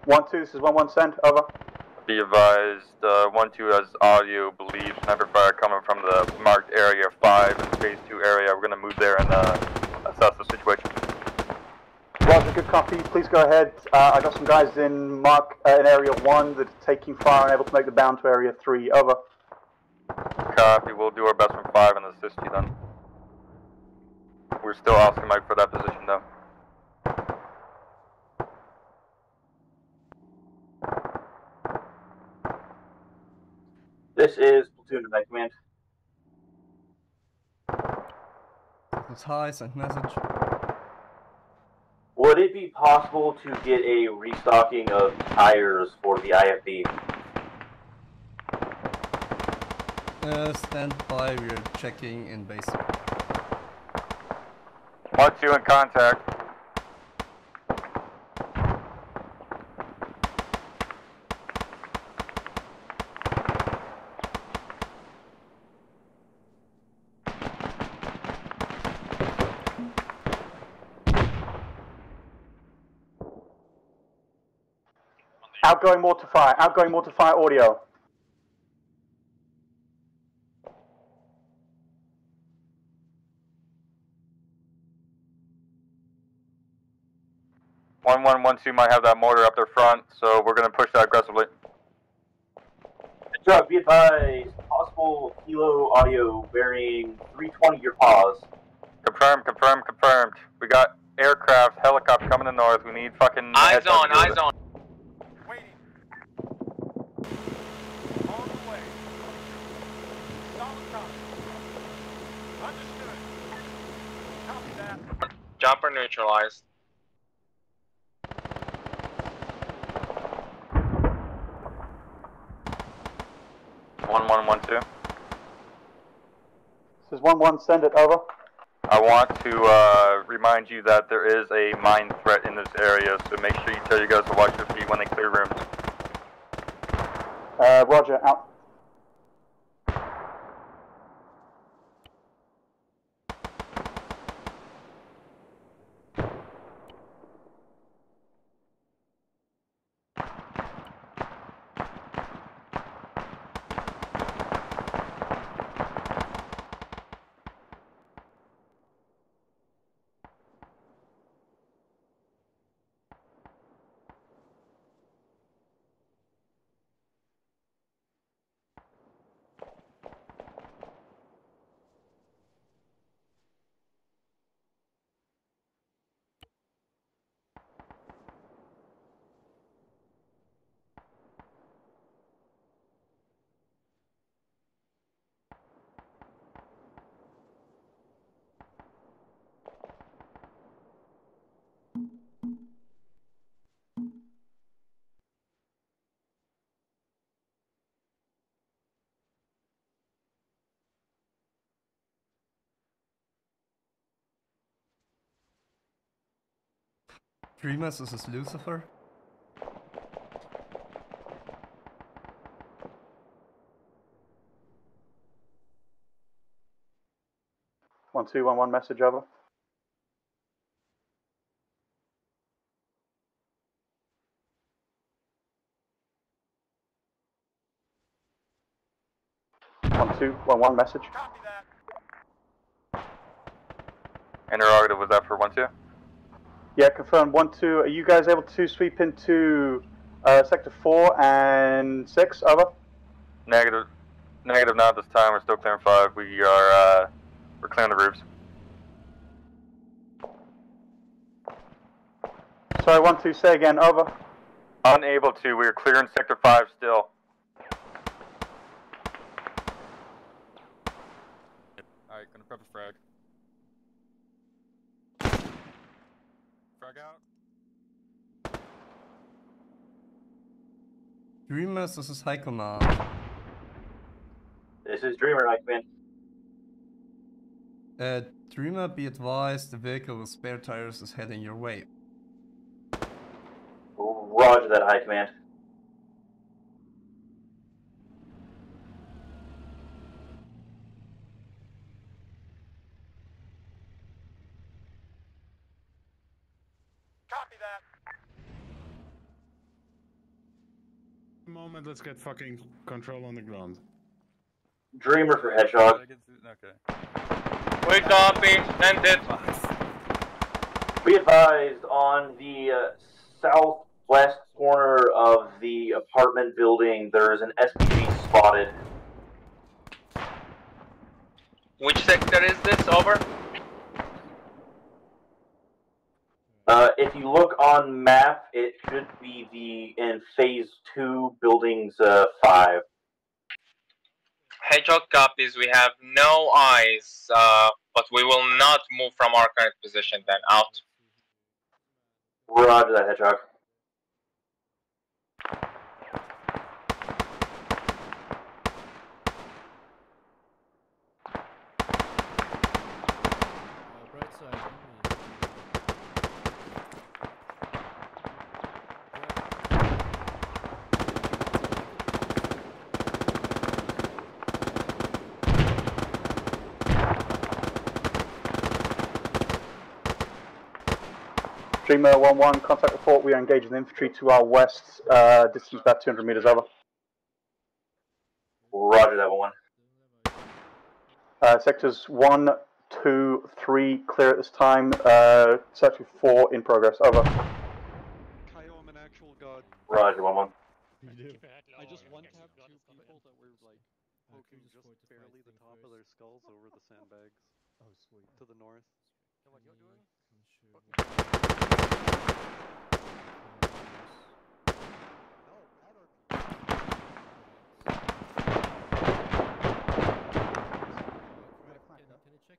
1-2, this is 1-1, send, over.
Be advised, 1-2 has audio, believes sniper fire coming from the marked area 5 in phase 2 area. We're going to move there and assess the situation.
Roger, good copy. Please go ahead. I got some guys in area 1 that are taking fire and able to make the bound to area 3. Over.
Copy. We'll do our best from 5 and assist you then. We're still asking Mike for that position though.
This is Platoon to Night Command.
It's high, send message.
Would it be possible to get a restocking of tires for the IFB?
Stand by, we're checking in base.
1-2 in contact.
Outgoing mortar fire audio.
One 1-2 might have that mortar up their front, so we're going to push that aggressively.
Drop, be advised, possible kilo audio bearing 320 your pause.
Confirmed. We got aircraft, helicopter coming to north. We need fucking...
Eyes on. Jumper neutralized.
1-1-1-2.
This is 1-1, send it, over.
I want to remind you that there is a mine threat in this area, so make sure you tell you guys to watch your feet when they clear rooms.
Roger, out.
Dreamers, this is Lucifer.
One, 2-1-1, message, over. One, 2-1-1, message.
Interrogative, was that for 1-2?
Yeah, confirmed. 1-2. Are you guys able to sweep into sector 4 and 6? Over.
Negative. Negative. Not this time. We're still clearing 5. We're clearing the roofs.
Sorry, 1-2. Say again. Over.
Unable to. We're clearing sector 5 still.
Alright, gonna prep a frag. Frag out.
Dreamers, this is High Command.
This is Dreamer, High Command.
Dreamer, be advised, the vehicle with spare tires is heading your way.
Roger that, High Command.
Moment, let's get fucking control on the ground.
Dreamer for Hedgehog.
We copy, send it.
Be advised, on the southwest corner of the apartment building, there's an SPG spotted.
Which sector is this? Over.
If you look on map, it should be in phase 2, buildings 5.
Hedgehog copies. We have no eyes, but we will not move from our current position. Then out.
Roger that, Hedgehog.
Right side.
Dreamer 1-1, contact report. We are engaging the infantry to our west, distance about 200 meters over.
Roger that, 1-1.
Sectors 1, 2, 3 clear at this time. Search 4 in progress. Over.
Kyle, I'm an actual god.
Roger, 1-1.
I just one-tapped 2 people that were like poking just barely the top of their skulls over the sandbags.
Oh, sweet.
To the north.
What you're doing?
Can you check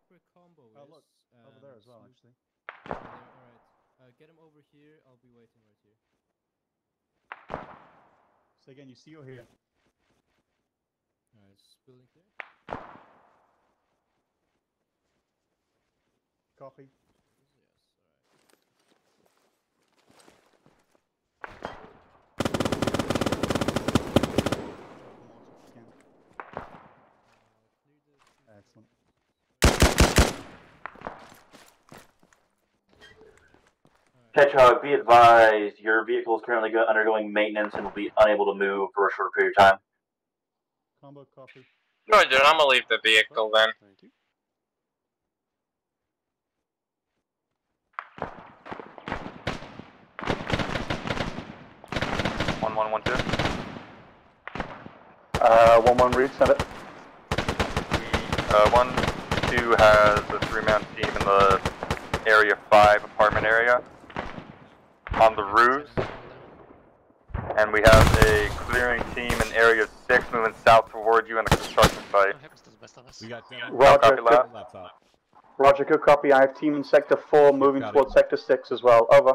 where combo is?
Oh, look, over there as well, actually.
Alright. Get him over here. I'll be waiting right here.
So again, you see you're here.
Alright, building clear.
Copy. Excellent.
Hedgehog, be advised, your vehicle is currently undergoing maintenance and will be unable to move for a short period of time.
Combo copy.
Roger, I'm gonna leave the vehicle then.
Thank you.
One, 2.
1-1 read, send it.
1, 2 has a 3-man team in the area 5 apartment area on the roofs, and we have a clearing team in area 6 moving south toward you in the construction site.
We got
Roger,
laptop.
Roger, good copy. I have team in sector 4 moving towards sector 6 as well. Over.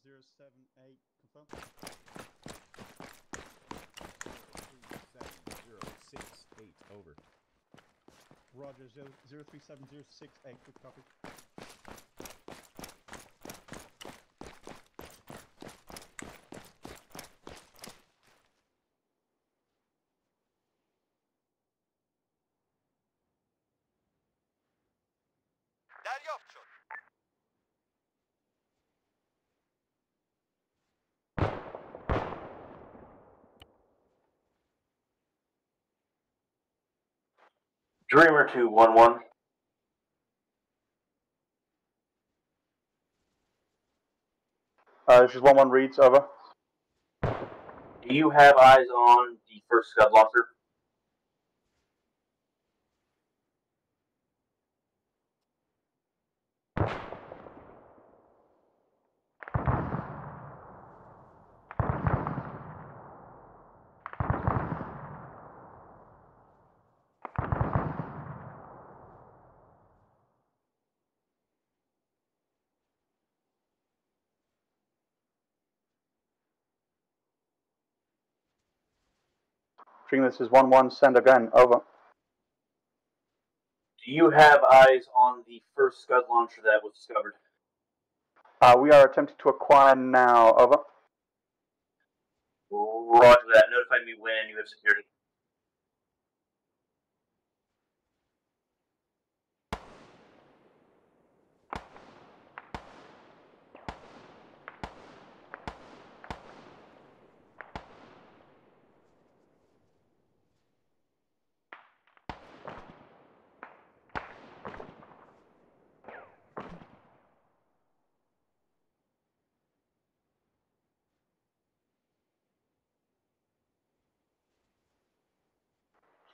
Zero 7 8 confirm.
03706 over.
Roger 037068. Good copy.
Dreamer 2-1-1.
This is 1-1 reads. Over.
Do you have eyes on the first scud launcher?
Dreamer, this is 1-1. Send again. Over.
Do you have eyes on the first scud launcher that was discovered?
We are attempting to acquire now. Over.
Roger that. Notify me when you have secured it.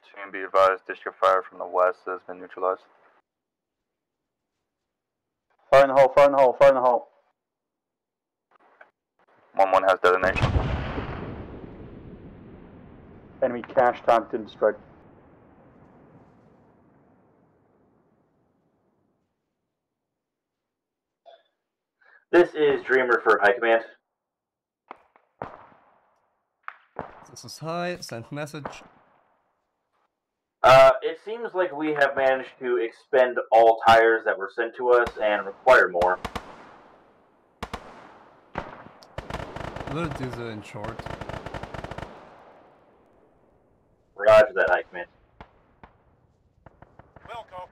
Platoon, be advised, district fire from the west has been neutralized.
Fire in the hole, fire in the hole, fire in the hole.
1-1 has detonation.
Enemy cache targeted strike.
This is Dreamer for High Command.
This is high, send message.
It seems like we have managed to expend all tires that were sent to us and require more.
We'll do the in short.
Roger that, High Command.
Wilco.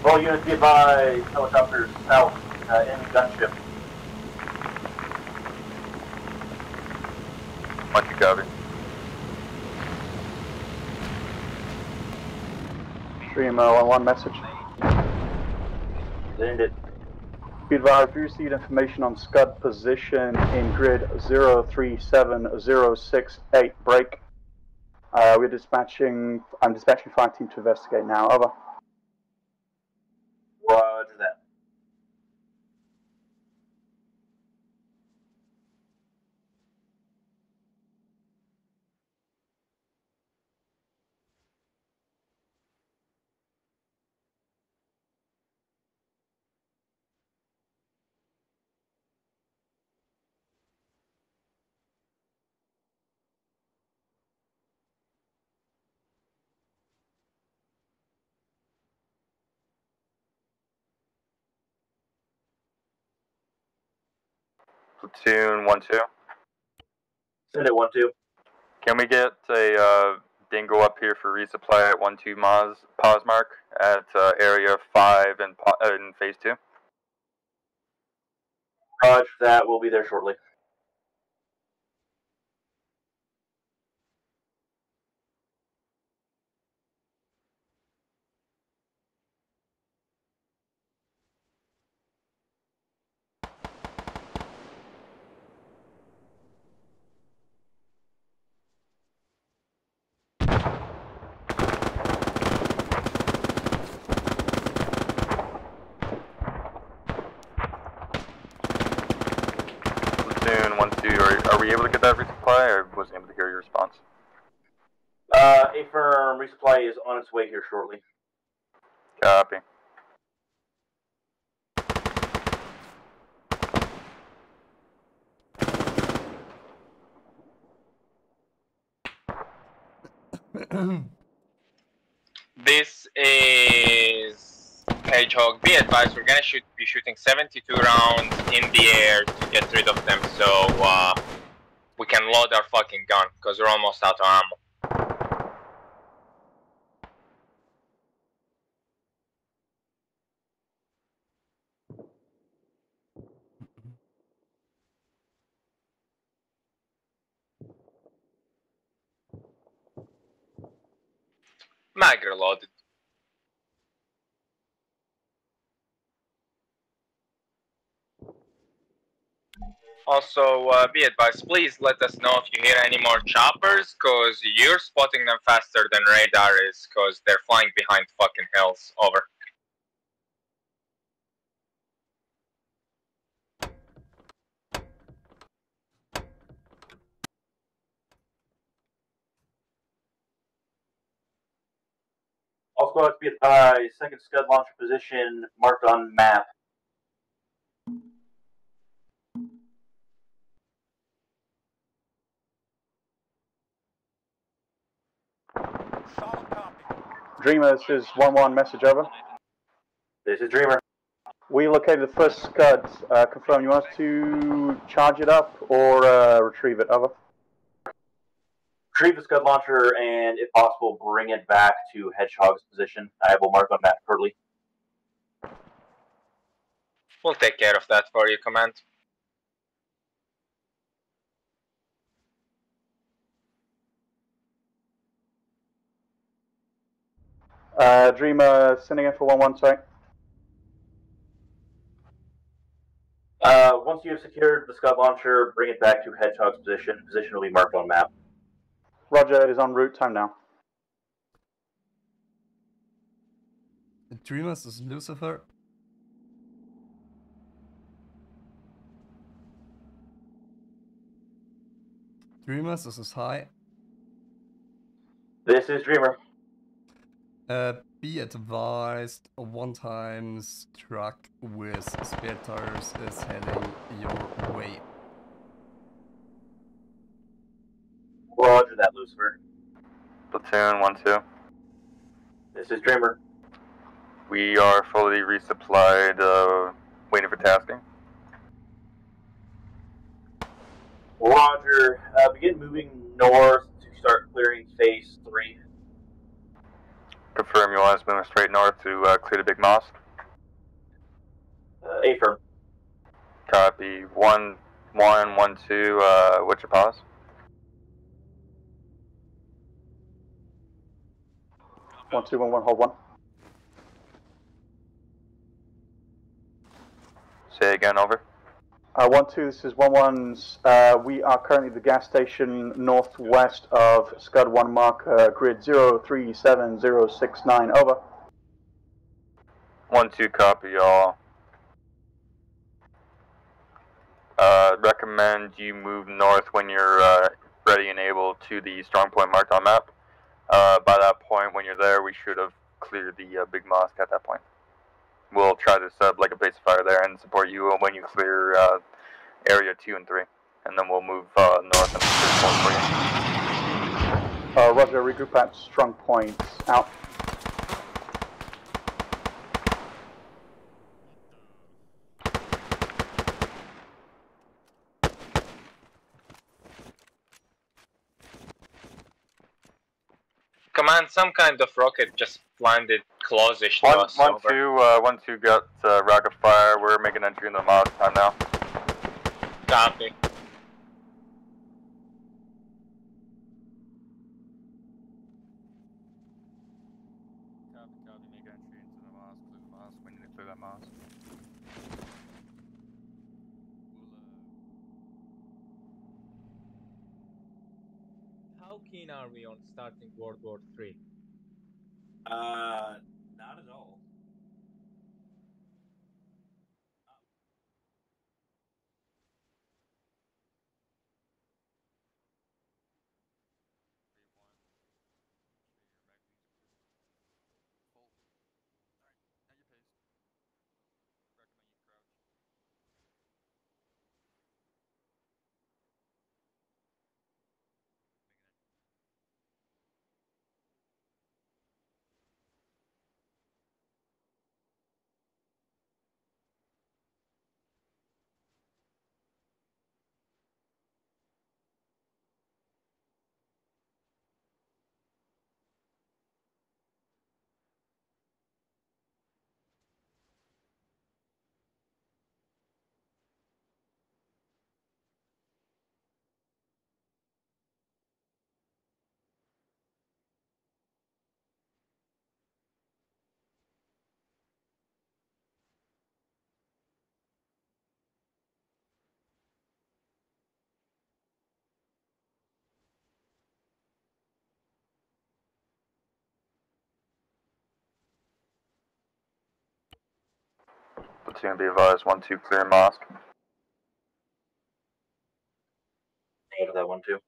All units be advised, helicopters south, enemy gunship.
Much you copy.
Stream 1-1 message.
Send it.
Be advised, we received information on scud position in grid 037068. Break. I'm dispatching fire team to investigate now. Over.
Roger that.
Platoon 1-2.
Send it 1-2.
Can we get a dingo up here for resupply at 1-2 pause mark at area 5 in phase 2?
Roger that, we'll be there shortly.
Platoon 1-2, are we able to get that resupply, or wasn't able to hear your response?
A firm resupply is on its way here shortly.
Copy.
This is Hedgehog. Be advised, we're gonna be shooting 72 rounds in the air to get rid of them, so we can load our fucking gun, because we're almost out of ammo. Mag reloaded. Also, be advised, please let us know if you hear any more choppers, cause you're spotting them faster than radar is, cause they're flying behind fucking hills. Over.
All squads be advised, second scud launcher position marked on map.
Dreamer, this is 1-1 message, over.
This is Dreamer.
We located the first scud. Confirm you want us to charge it up or retrieve it, over.
Retrieve the scud launcher and, if possible, bring it back to Hedgehog's position. I will mark on map shortly.
We'll take care of that for you, Command.
Dreamer, sending in for 1-1, sorry.
Once you have secured the Scud launcher, bring it back to Hedgehog's position. Position will be marked on map.
Roger, it is en route, time now.
Dreamers is Lucifer. Dreamers, this is high.
This is Dreamer.
Be advised, a 1x truck with spare tires is heading your way.
Roger that, Lucifer.
Platoon 1-2.
This is Dreamer.
We are fully resupplied, waiting for tasking.
Roger. Begin moving north to start clearing phase 3.
Confirm you want us moving straight north to clear the big mosque.
Affirm.
Copy. 1-1, 1-2, what's your pause?
One, two, 1-1, hold 1.
Say again, over.
1-2, this is 1-1. We are currently at the gas station northwest of Scud 1 marker, grid 037069, over.
1-2, copy, y'all. Recommend you move north when you're ready and able to the strong point marked on map. By that point, when you're there, we should have cleared the big mosque at that point. We'll try to set up like a base of fire there and support you when you clear area 2 and 3. And then we'll move north and clear 4 for you.
Roger, regroup at strong point. Out.
Command, some kind of rocket just landed close-ish to us.
1-2 got rocket fire. We're making entry in the mosque time now.
Copy.
Copy, make entry into the mosque, clear the mosque, we need to clear that mosque.
How keen are we on starting World War III?
Not at all.
Platoon be advised, 1-2 clear mosque.
Go to that 1-2.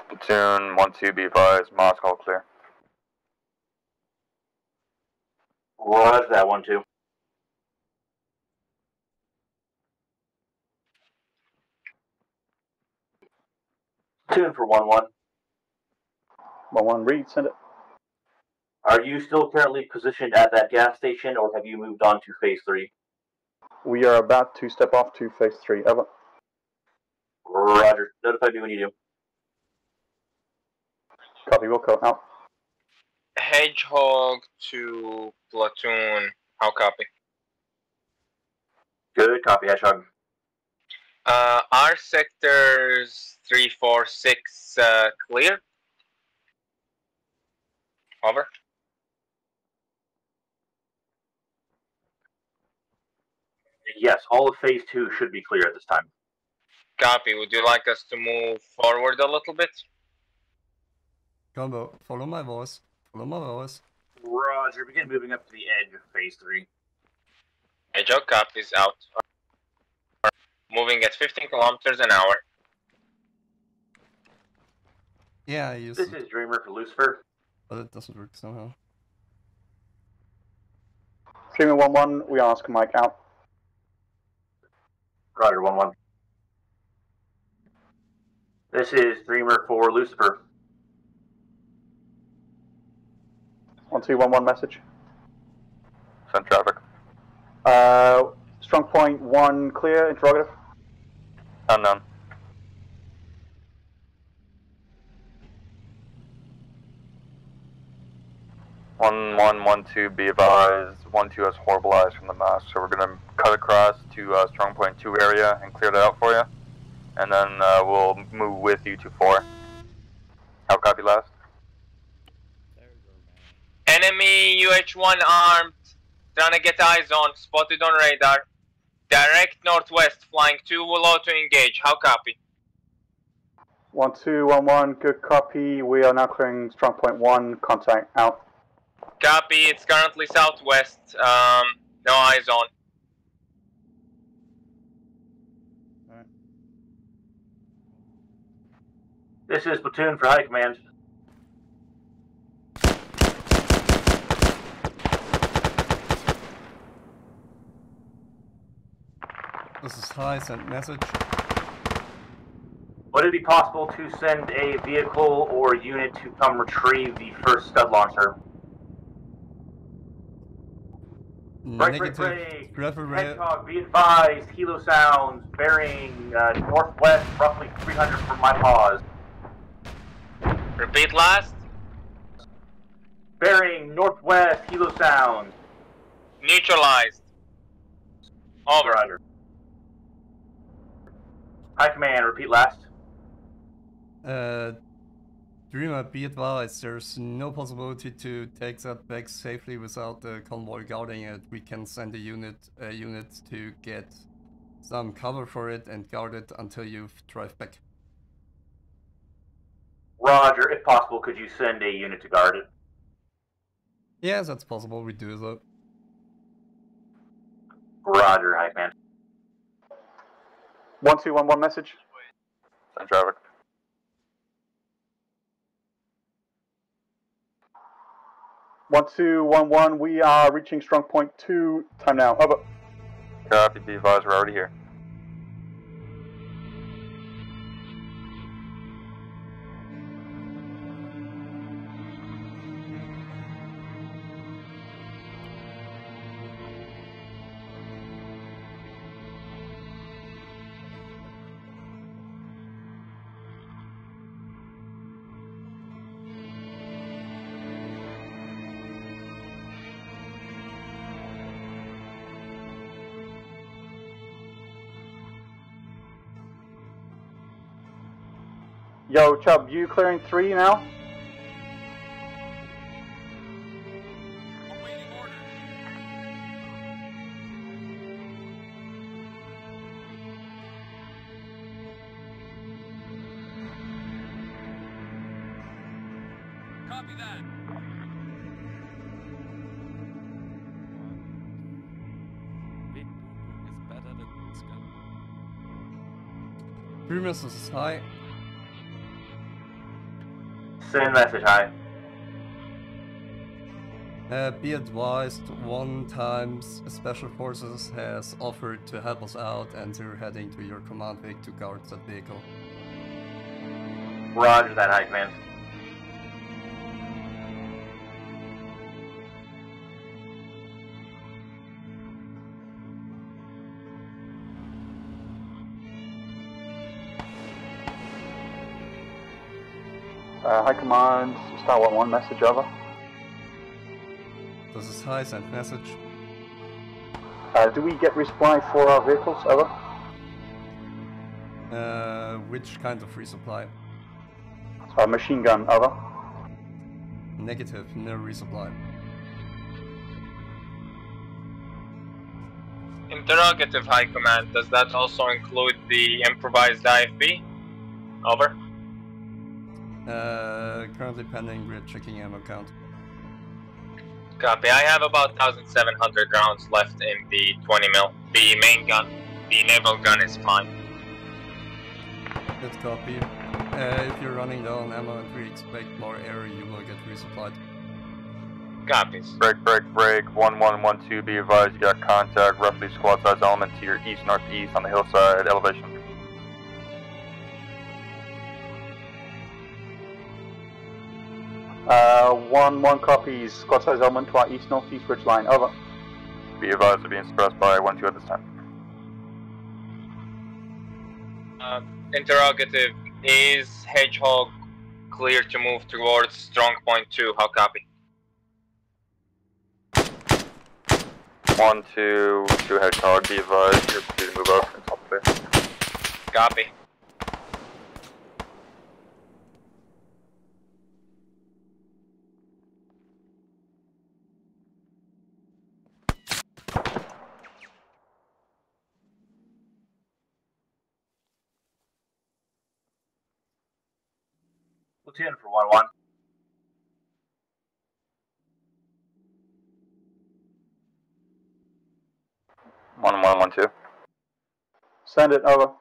Platoon 1-2 be advised, mosque all clear.
Roger that 1-2. Tune for 1-1.
1-1, read, send it.
Are you still currently positioned at that gas station, or have you moved on to phase 3?
We are about to step off to phase 3. Over.
Roger. Notify me when you do.
Copy, Wilco, out.
Hedgehog to platoon. How copy?
Good, copy, Hedgehog.
Our sectors 3, 4, 6 clear. Over.
Yes, all of phase 2 should be clear at this time.
Copy. Would you like us to move forward a little bit?
Combo, follow my voice. Follow my voice.
Roger, begin moving up to the edge of phase 3.
Hedgehog copies out. Moving at 15 kilometers an hour.
Yeah, I use
This is Dreamer for Lucifer.
But it doesn't work somehow.
Dreamer 1-1, we ask Mike out.
Roger, 1-1. This is Dreamer for Lucifer.
1211 message.
Send traffic.
Strong point 1 clear, interrogative.
Unknown. One, 1-2, be advised. 1-2 has horrible eyes from the mast, so we're gonna cut across to strong point 2 area and clear that out for you. And then we'll move with you to 4. How copy last?
Enemy UH-1 armed. Trying to get eyes on. Spotted on radar. Direct northwest. Flying 2 below to engage. How copy?
1211, good copy. We are now clearing strong point 1. Contact out.
Copy. It's currently southwest. No eyes on.
This is Platoon for High Command.
This is high, send message.
Would it be possible to send a vehicle or unit to come retrieve the first scud launcher?
Negative.
Hedgehog, be advised. Helo sounds bearing northwest, roughly 300 from my pause.
Repeat last.
Bearing northwest, Helo sounds.
Neutralized. Over.
Roger. High Command, repeat last.
Dreamer, be advised, there's no possibility to take that back safely without the convoy guarding it. We can send a unit to get some cover for it and guard it until you drive back.
Roger, if possible, could you send a unit to guard it?
Yeah, that's possible, we do that.
Roger, High Command.
1211 message.
Send traffic.
One, 211, we are reaching strong point 2. Time now. Over.
Copy, be advised, we're already here.
Yo, Chubb, you clearing 3 now?
Copy that.
Big Boo is better than Scud.
Dreamers is high.
Send message, High.
Be advised, 1 times Special Forces has offered to help us out and they're heading to your command wing to guard that vehicle.
Roger that, High Command.
High Command, Star 1-1, message over.
This is High, send message.
Do we get resupply for our vehicles, over?
Which kind of resupply?
Machine gun, over.
Negative, no resupply.
Interrogative, High Command. Does that also include the improvised IFB? Over.
Currently pending, we're checking ammo count.
Copy. I have about 1,700 rounds left in the 20 mil. The main gun, the naval gun is fine.
Good copy. If you're running low on ammo and we expect more air, you will get resupplied.
Copies.
Break. 1112, be advised you got contact, roughly squad size element to your east-northeast on the hillside elevation.
One copies, squad size element to our east-northeast ridge line, over.
Be advised of being suppressed by 1-2 at this time.
Interrogative, is Hedgehog clear to move towards strong point 2? How copy?
1-2, Hedgehog, be advised you're free to move up and top clear.
Copy.
Platoon for 1-1.
One, 2.
Send it, over.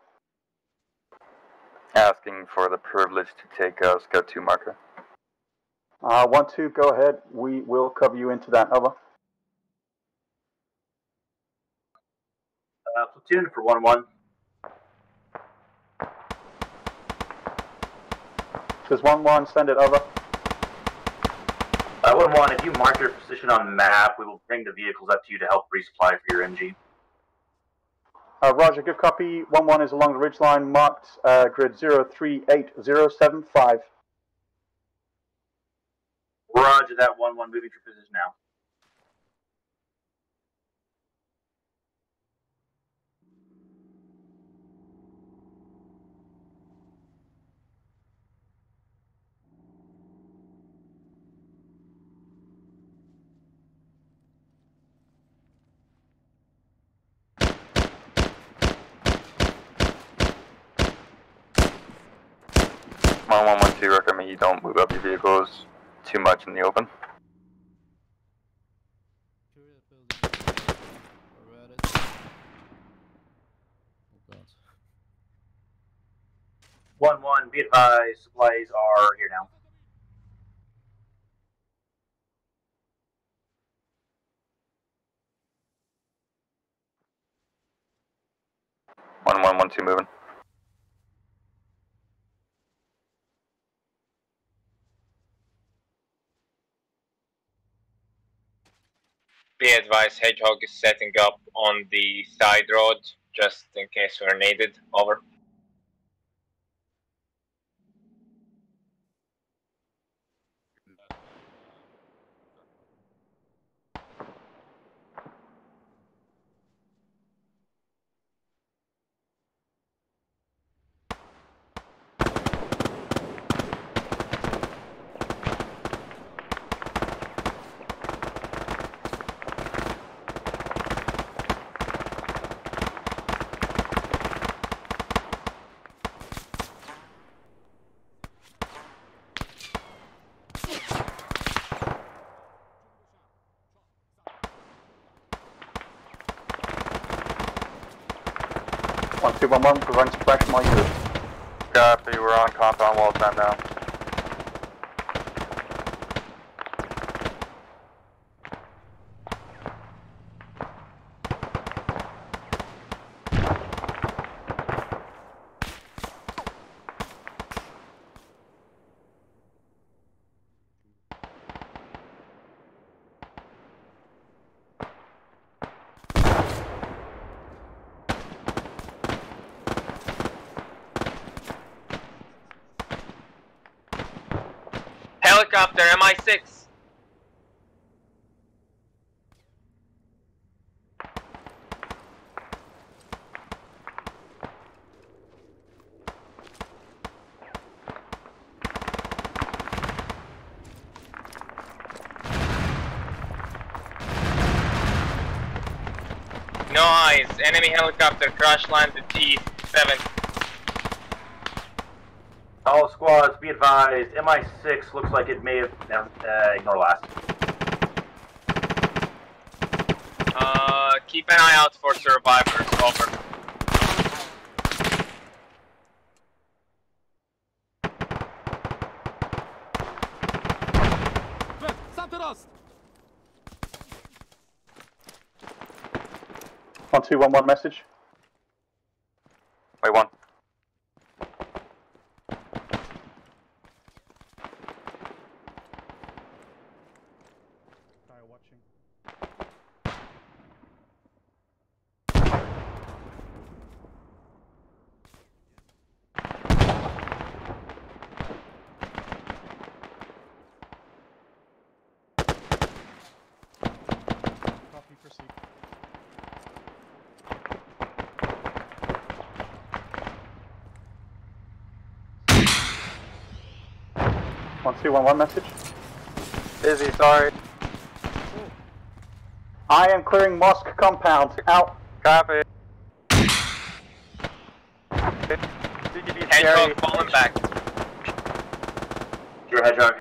Asking for the privilege to take Scout 2 marker.
1-2, go ahead. We will cover you into that, over.
Platoon for 1-1.
There's 1-1, send it, over.
1-1, if you mark your position on the map, we will bring the vehicles up to you to help resupply for your NG.
Roger, good copy. 1-1 is along the ridgeline, marked grid 038075.
Roger that, 1-1, moving to position now.
One, 2, recommend you don't move up your vehicles too much in the open.
Oh god.
1-1, be advised, supplies are here now.
One, 2, moving.
Be advised, Hedgehog is setting up on the side road, just in case we're needed. Over.
Prevent suppression while you do.
Copy, we're on compound wall time now.
helicopter, MI6. No eyes. Enemy helicopter crash landed T7.
All squads, be advised. MI6 looks like it may have. Ignore last.
Keep an eye out for survivors. Over.
Santeros!
1211 message.
Wait, one.
Watching. Copy, proceed.
One, 211 message.
Busy, sorry.
I am clearing mosque compound. Out.
Copy.
Hedgehog falling back.
Your Hedgehog.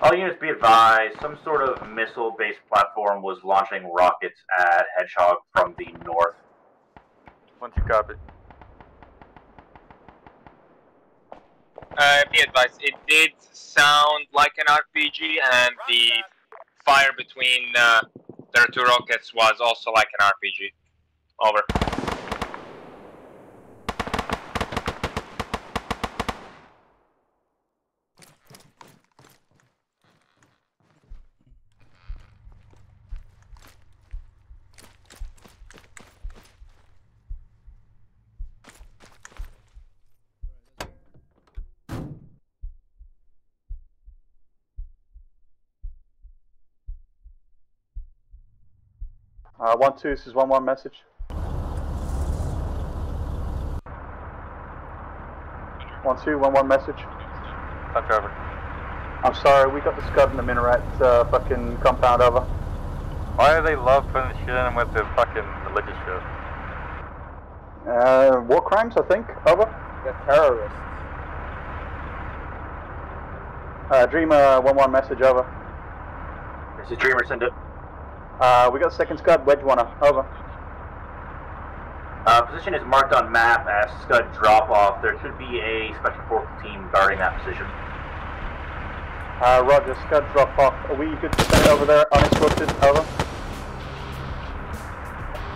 All units be advised, some sort of missile-based platform was launching rockets at Hedgehog from the north.
Once you copy.
Be advised, it did sound like an RPG, and the fire between their two rockets was also like an RPG. Over.
One, two, this is 1-1 message. One, two, 1-1 message.
Touch over.
I'm sorry, we got the scud in the minaret fucking compound. Over.
Why do they love putting shit in with the fucking religious shit?
War crimes, I think. Over.
They're terrorists.
Dreamer, 1-1 message. Over.
This is Dreamer, send it.
We got second scud, Wedge 1. Over.
Position is marked on map as scud drop off. There should be a special forces team guarding that position.
Roger, scud drop off. Are we good to send it over there unescorted? Over.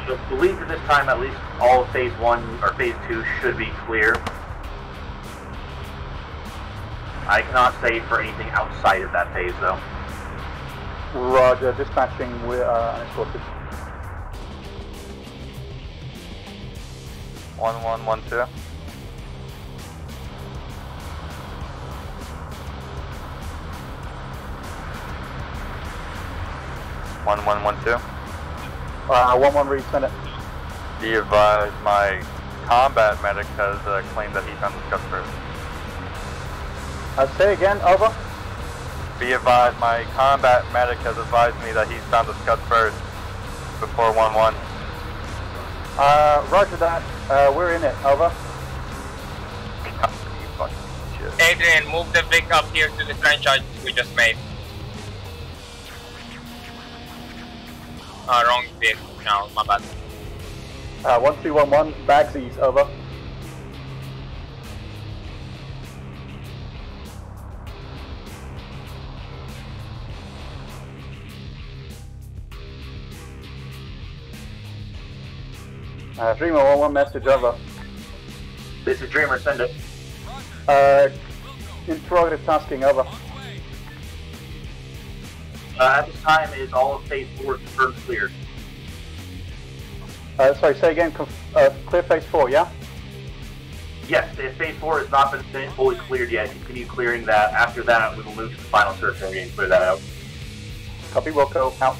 I believe at this time at least all of phase 1 or phase 2 should be clear. I cannot say for anything outside of that phase though.
Roger, dispatching with unescorted.
1112. One
1-1 read, send it.
Be advised, my combat medic has claimed that he found the scud first.
Say again, over.
Be advised, my combat medic has advised me that he's found the scud first before 1-1.
Roger that. We're in it. Over.
Adrian, move the Vic up here to the franchise we just made. Wrong vehicle. No, my bad.
1211, Bagsies, over. Dreamer, 1-1 message, over.
This is Dreamer, send it.
Interrogative tasking, over.
At this time, is all of phase 4 confirmed cleared?
Sorry, say again, clear phase 4, yeah?
Yes, if phase 4 has not been fully cleared yet, continue clearing that. After that, we will move to the final search area and clear that out.
Copy, Wilco, out.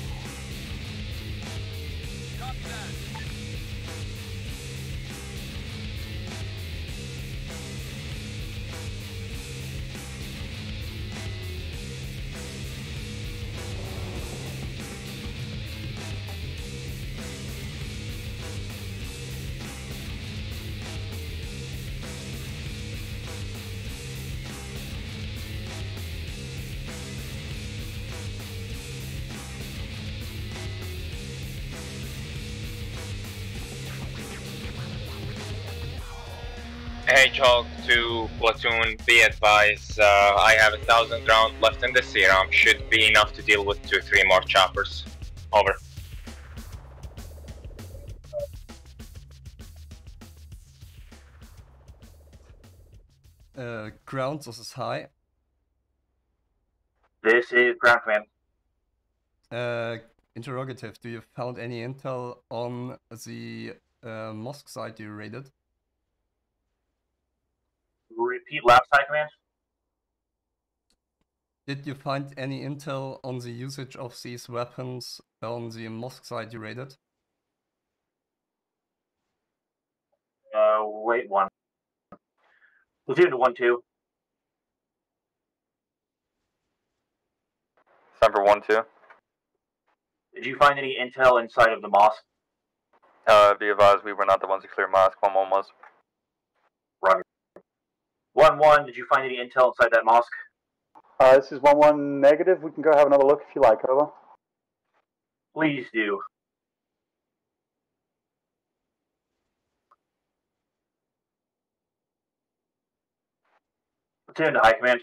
Hedgehog to platoon, be advised, I have 1,000 rounds left in the serum. Should be enough to deal with 2-3 more choppers. Over.
Ground, this is high.
This is ground command.
Interrogative, do you found any intel on the mosque site you raided?
Repeat last side command.
Did you find any intel on the usage of these weapons on the mosque site you raided?
Wait, 1. Platoon to 1-2.
Semper 1-2.
Did you find any intel inside of the mosque?
Be advised, we were not the ones to clear mosque. 1-1 was.
Roger. 1-1, did you find any intel inside that mosque?
This is 1-1 negative. We can go have another look if you like, over.
Please do. Platoon to high command.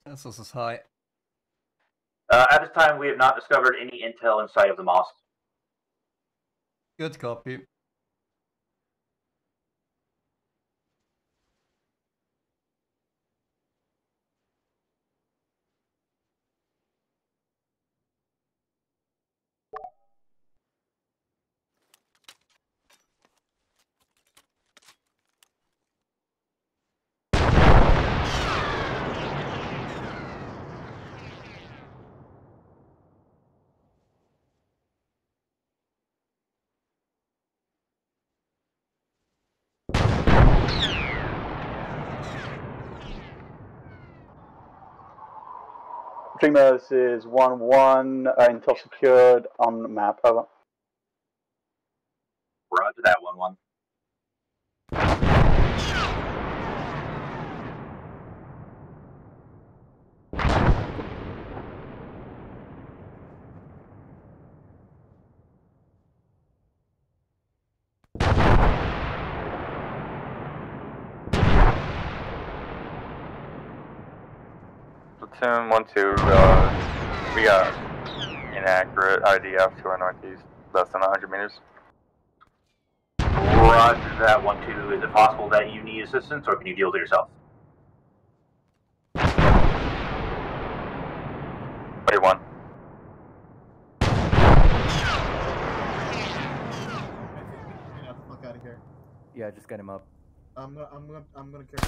Yes, this is high.
At this time, we have not discovered any intel inside of the mosque.
Good copy.
Dreamer, this is 1-1, intel secured on the map, over.
Roger that, 1-1.
Platoon 1-2, we got inaccurate IDF to our northeast, less than 100 meters.
Roger that, 1-2. Is it possible that you need assistance, or can you deal with it yourself?
21.
Get the fuck out of here.
Yeah, just get him up.
I'm gonna carry.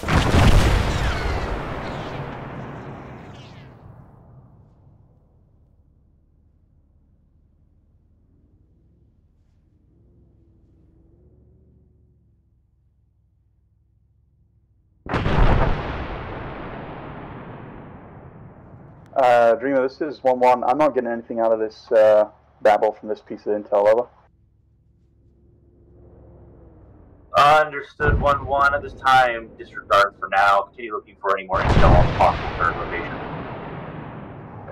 Dreamer, this is 1-1. I'm not getting anything out of this babble from this piece of intel, over.
Understood, 1-1. At this time, disregard for now. Continue looking for any more intel on the possible third location.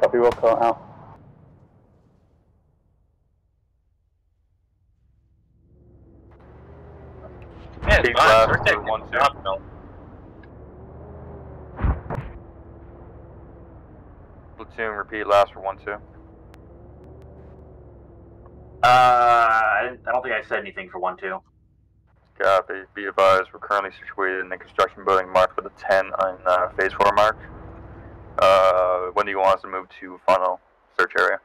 Copy, will call out.
Yeah,
Big
fine.
left
We're
for
taking
1-2.
it up, no.
Platoon, repeat last for 1-2.
I don't think I said anything for 1-2.
Copy. Be advised, we're currently situated in the construction building marked with a 10 on phase 4 mark. When do you want us to move to final search area?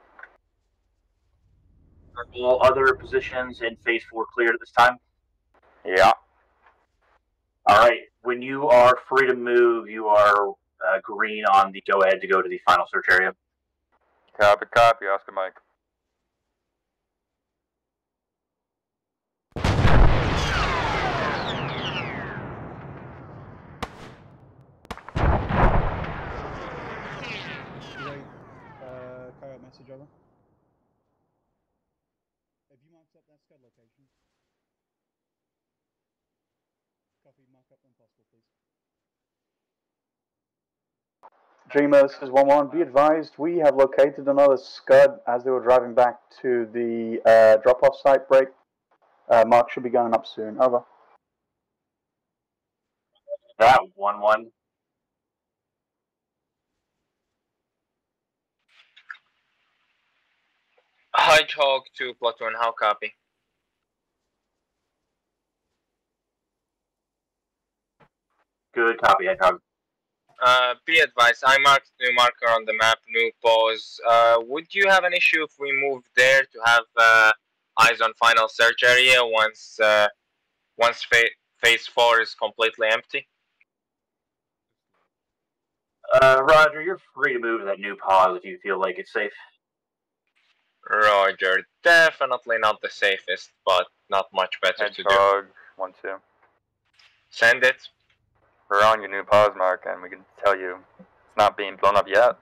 Are all other positions in phase 4 cleared at this time?
Yeah.
Alright, when you are free to move, you are green on the go ahead to go to the final search area.
Copy, copy, Oscar Mike.
Coyote message over. Have you marked up that scud location? Copy, mark up when possible, please.
Dreamer, this is 1-1. Be advised, we have located another scud as they were driving back to the drop-off site break. Mark should be going up soon. Over.
That 1-1.
Hedgehog to platoon, how copy?
Good copy, Hedgehog.
Be advised, I marked new marker on the map, new pause. Would you have an issue if we move there to have eyes on final search area once phase 4 is completely empty?
Roger, you're free to move to that new pause if you feel like it's safe.
Roger, definitely not the safest, but not much better to do.
Hedgehog, 1-2.
Send it.
We're on your new pause mark, and we can tell you it's not being blown up yet.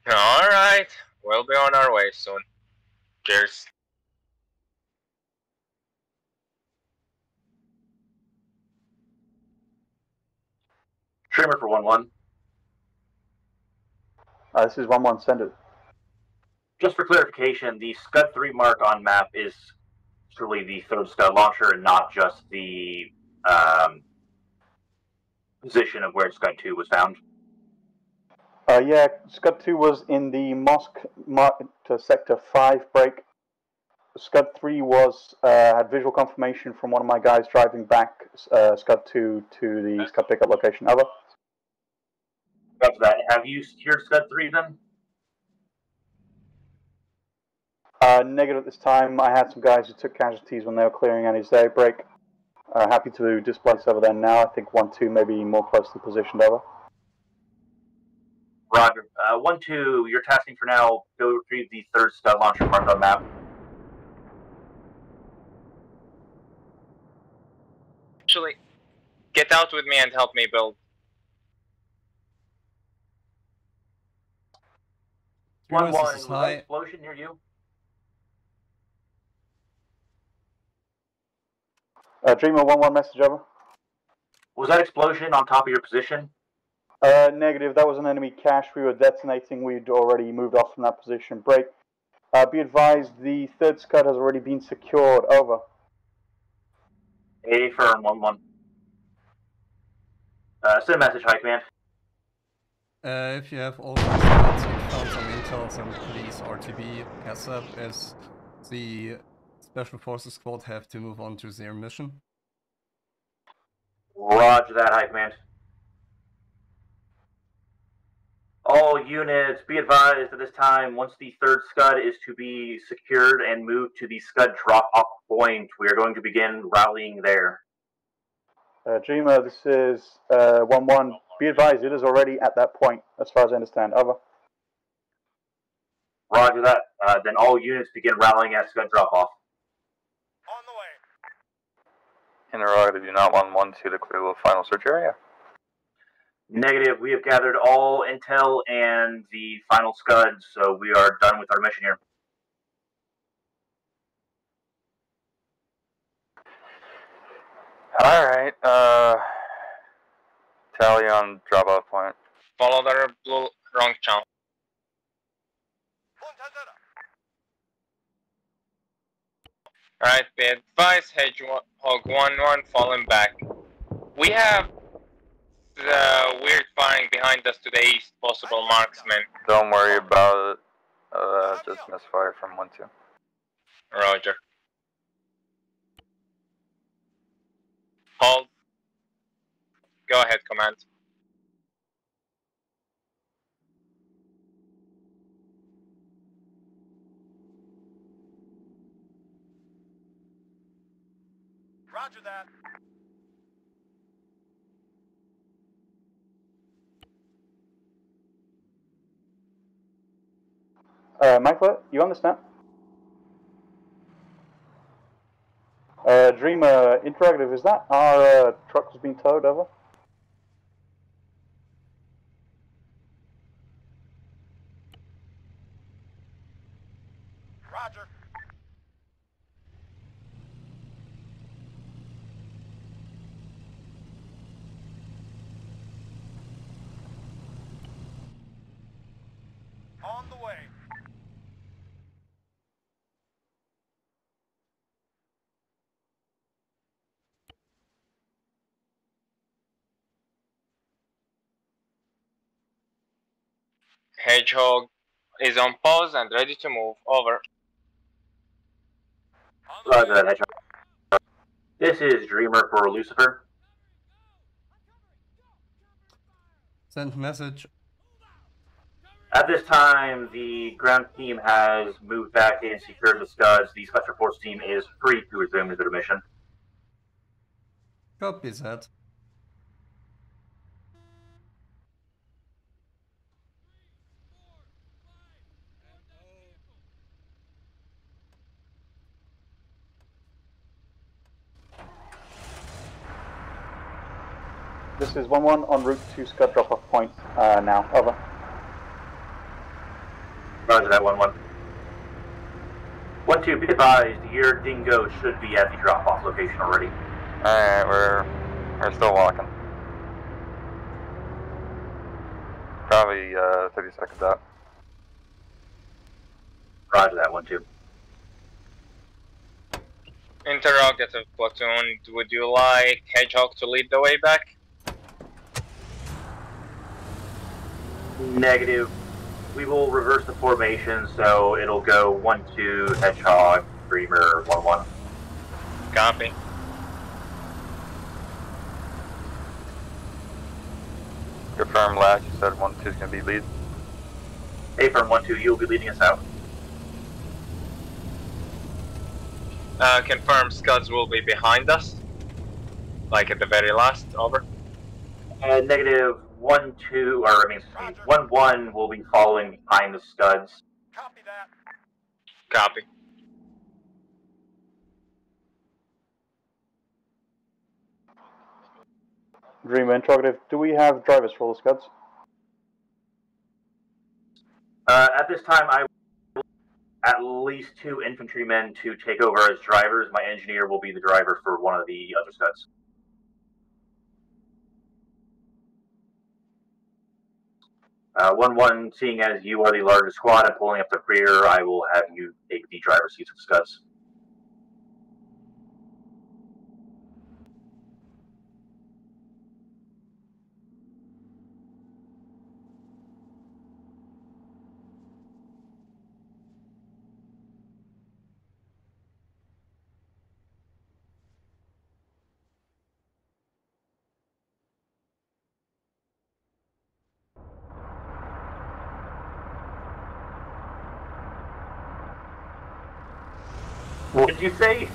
Alright, we'll be on our way soon. Cheers.
Trimmer for 1-1.
This is 1-1, send it.
Just for clarification, the Scud 3 mark on map is truly the third Scud launcher and not just the position of where Scud 2 was found.
Yeah, Scud 2 was in the mosque marked to sector 5 break. Scud 3 was had visual confirmation from one of my guys driving back Scud 2 to the Scud pickup location. Over.
After that, have you secured Scud 3 then?
Negative at this time. I had some guys who took casualties when they were clearing Antistasi break. Happy to displace over there now. I think 1-2 may be more closely positioned. Over.
Roger. 1-2, you're tasking for now. Go retrieve the third Scud launcher marked on map.
Actually, get out with me and help me build.
1-1, was that explosion near you?
Dreamer 1-1 message over.
Was that explosion on top of your position?
Negative. That was an enemy cache. We were detonating. We'd already moved off from that position. Break. Be advised, the third scud has already been secured. Over.
A firm 1-1. Send a message, High Command.
If you have all scuds, we found some intel, some police RTB heads up as the Special Forces squad have to move on to their mission.
Roger that, High Command. All units, be advised at this time, once the third scud is to be secured and moved to the scud drop-off point, we are going to begin rallying there.
Dreamer, this is 1-1. Be advised, it is already at that point, as far as I understand. Over.
Roger that. Then all units begin rallying at scud drop-off.
Interrogative, do not want 1-2 to clear the final search area.
Negative, we have gathered all intel and the final scud, so we are done with our mission here.
Alright, tally on drop-off point.
Follow the blue wrong channel. Alright, be advised, Hedgehog 1-1 falling back. We have weird firing behind us to the east, possible marksman.
Don't worry about it. Just misfire from 1-2.
Roger. Hold. Go ahead, command.
Roger that.
Michael, you understand? Dreamer, interrogative, is that our truck has been towed over?
Roger. On the way.
Hedgehog is on pause and ready to move. Over.
Roger that, Hedgehog. This is Dreamer for Lucifer.
Send message.
At this time, the ground team has moved back and secured the scuds. The Special Force team is free to resume their mission.
Copy that.
This is 1-1 en route to Scud drop-off point now. Over.
Roger that, 1-1. 1-2, be advised, your dingo should be at the drop-off location already.
Alright, we're still walking. Probably 30 seconds out.
Roger that, 1-2.
Interrogative platoon, would you like Hedgehog to lead the way back?
Negative. We will reverse the formation, so it'll go 1-2, Hedgehog, Dreamer, 1-1.
Copy.
Confirm last, you said 1-2 is going to be lead.
Hey, firm 1-2, you'll be leading us out.
Confirm scuds will be behind us. Like at the very last, over.
Negative 1-2, or I mean, 1-1 will be following behind the scuds.
Copy that.
Copy.
Dreamer, interrogative, do we have drivers for all the scuds?
At this time, I will at least 2 infantrymen to take over as drivers. My engineer will be the driver for one of the other scuds. 1-1, seeing as you are the largest squad and pulling up the rear, I will have you take the driver's seats of scuds. What did you say?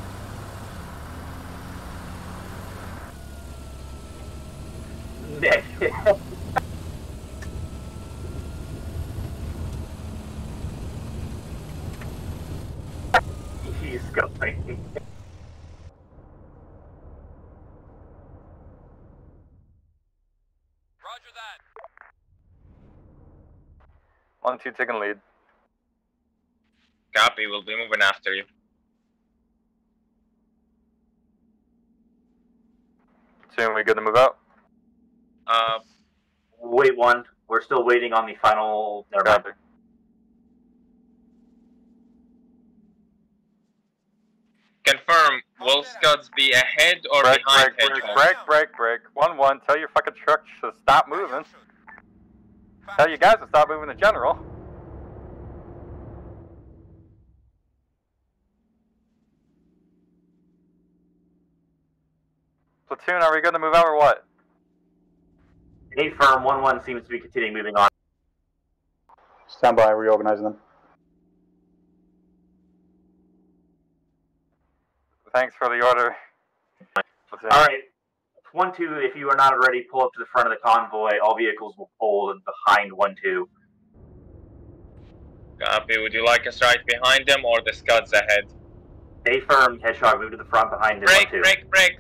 Negative. He's going.
Roger that.
1-2 taking lead.
Copy, we'll be moving after you.
Soon we good to move out?
Wait 1. We're still waiting on the final. Never mind.
Confirm, will scuds be ahead or behind Hedgehog?
Break. 1-1, tell your fucking truck to stop moving. Tell you guys to stop moving in general. Platoon, are we good to move out or what?
A firm 1-1 seems to be continuing moving on.
Stand by, reorganizing them.
Thanks for the order.
Alright. 1-2, if you are not already, pull up to the front of the convoy. All vehicles will pull behind 1-2.
Copy. Would you like us right behind them or the scuds ahead?
A firm, Hedgehog, move to the front behind them.
Break.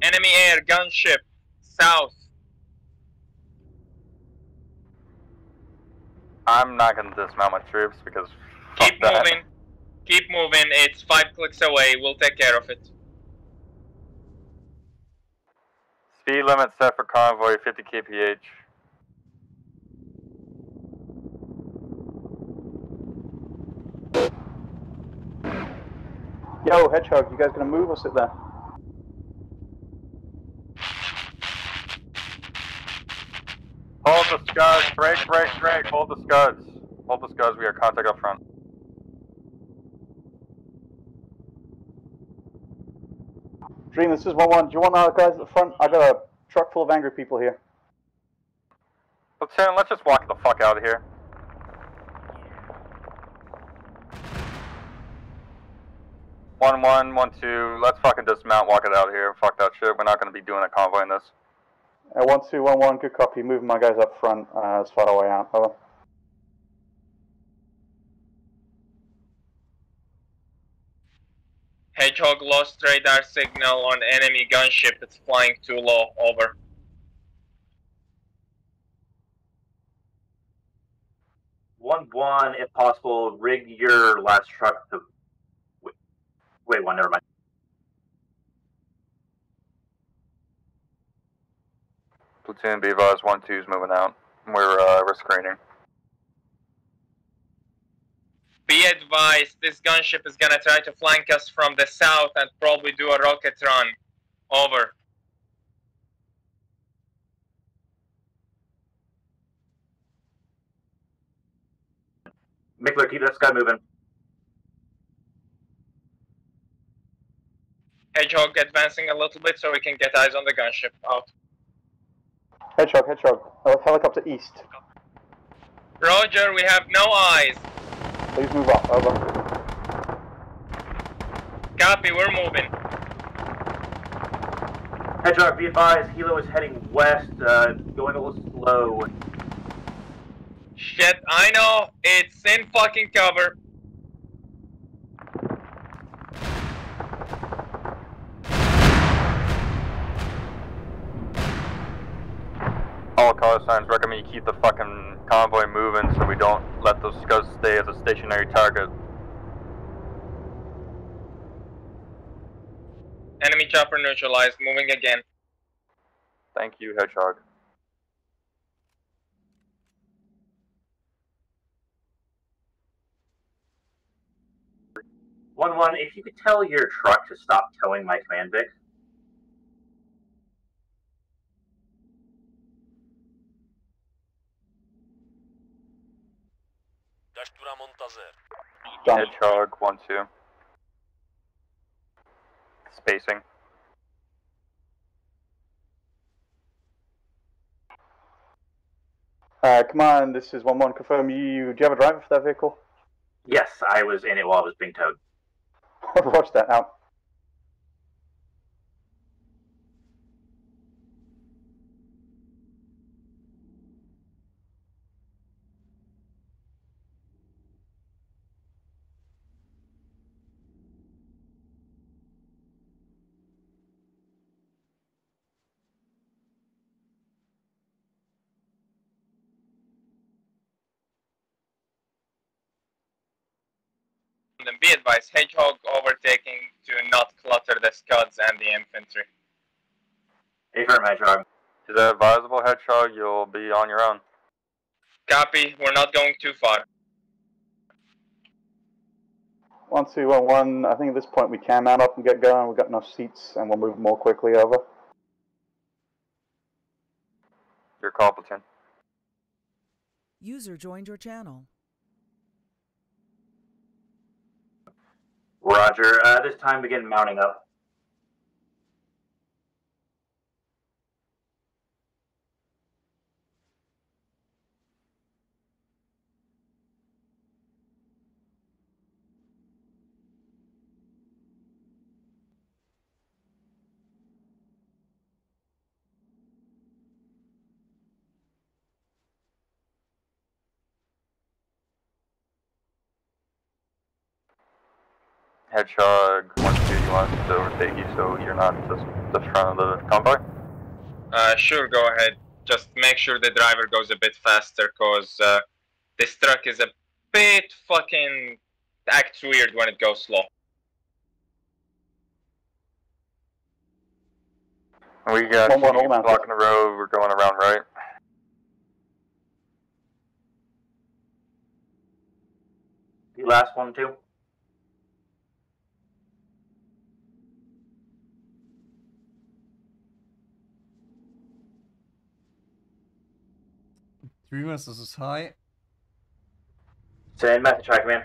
Enemy air, gunship, south.
I'm not going to dismount my troops because.
Keep moving. Keep moving. It's 5 clicks away. We'll take care of it.
Speed limit set for convoy 50 kph.
Yo, Hedgehog, you guys gonna move or sit there?
Hold the scuds, break, hold the scuds. Hold the scuds, we are contact up front.
Dream, this is 1-1. Do you want our guys at the front? I got a truck full of angry people here.
Platoon, let's just walk the fuck out of here. One, 1-2, let's fucking dismount, walk it out of here. Fuck that shit, we're not gonna be doing a convoy in this.
1-2, 1-1, good copy. Moving my guys up front as far away out. Over.
Hedgehog lost radar signal on enemy gunship. It's flying too low. Over.
One, if possible, rig your last truck to. Wait, one, never mind.
Platoon be advised, 1-2's moving out. We're screening.
Be advised, this gunship is gonna try to flank us from the south and probably do a rocket run. Over.
Mickler, keep that sky moving.
Hedgehog advancing a little bit so we can get eyes on the gunship. Out.
Hedgehog. Helicopter east.
Roger, we have no eyes.
Please move up. Over.
Copy, we're moving.
Hedgehog, be advised, Hilo is heading west, going a little slow.
Shit, I know. It's in fucking cover.
All call signs recommend you keep the fucking convoy moving so we don't let those scuds stay as a stationary target.
Enemy chopper neutralized, moving again.
Thank you, Hedgehog.
One, if you could tell your truck to stop towing my command Vic.
Hedgehog, 1-2. Spacing.
Come on, this is 1-1. Confirm do you have a driver for that vehicle?
Yes, I was in it while it was being towed.
Watch that out.
And be advised, Hedgehog overtaking to not clutter the scuds and the infantry.
Affirm, Hedgehog.
Is that advisable, Hedgehog? You'll be on your own.
Copy, we're not going too far.
1-2, 1-1. I think at this point we can mount up and get going. We've got enough seats and we'll move more quickly over.
Your call, platoon.
User joined your channel.
Roger, this time begin mounting up.
Hedgehog 1-2, you want us to overtake you so you're not just the front of the convoy?
Sure, go ahead. Just make sure the driver goes a bit faster, cause this truck is a bit fucking acts weird when it goes slow.
We got you blocking the road, we're going around right.
The last one, too.
Three messages is high.
Send message, high command.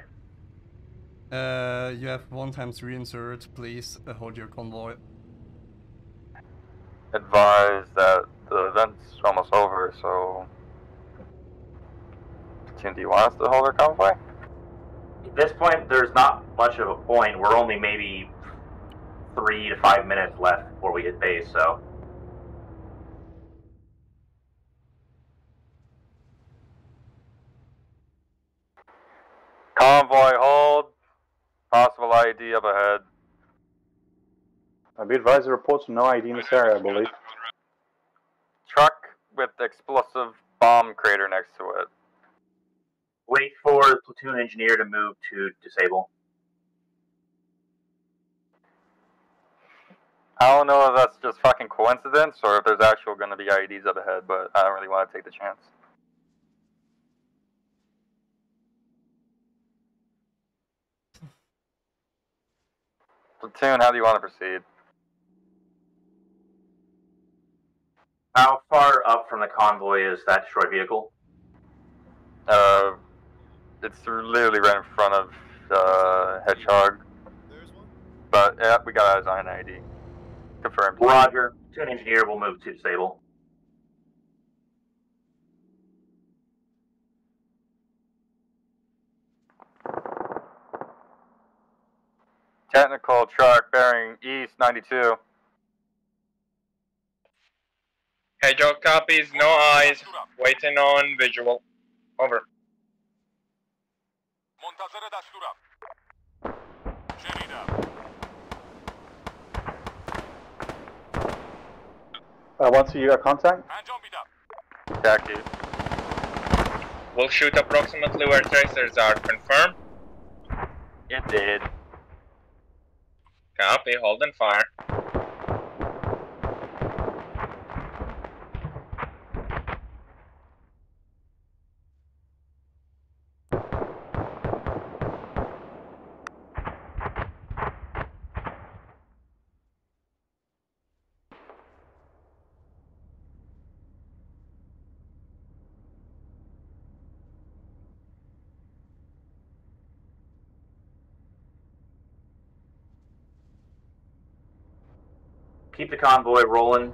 You have 1x3 insert, please hold your convoy.
Advise that the event's almost over, so... Platoon, do you want us to hold our convoy?
At this point, there's not much of a point. We're only maybe 3 to 5 minutes left before we hit base, so...
Convoy hold. Possible ID up ahead.
Be advised, the reports no ID in this area, I believe.
Truck with explosive bomb crater next to it.
Wait for the platoon engineer to move to disable.
I don't know if that's just fucking coincidence or if there's actual going to be IEDs up ahead, but I don't really want to take the chance. Platoon, how do you want to proceed?
How far up from the convoy is that destroyed vehicle?
It's literally right in front of Hedgehog. But yeah, we got eyes on an ID. Confirmed.
Roger. Platoon engineer will move to disable.
Technical truck bearing east 92.
Hey Joe, copies, no eyes, waiting on visual. Over.
Once you got contact?
Jackie.
We'll shoot approximately where tracers are. Confirm?
It did.
Copy, hold and fire.
Keep the convoy rolling.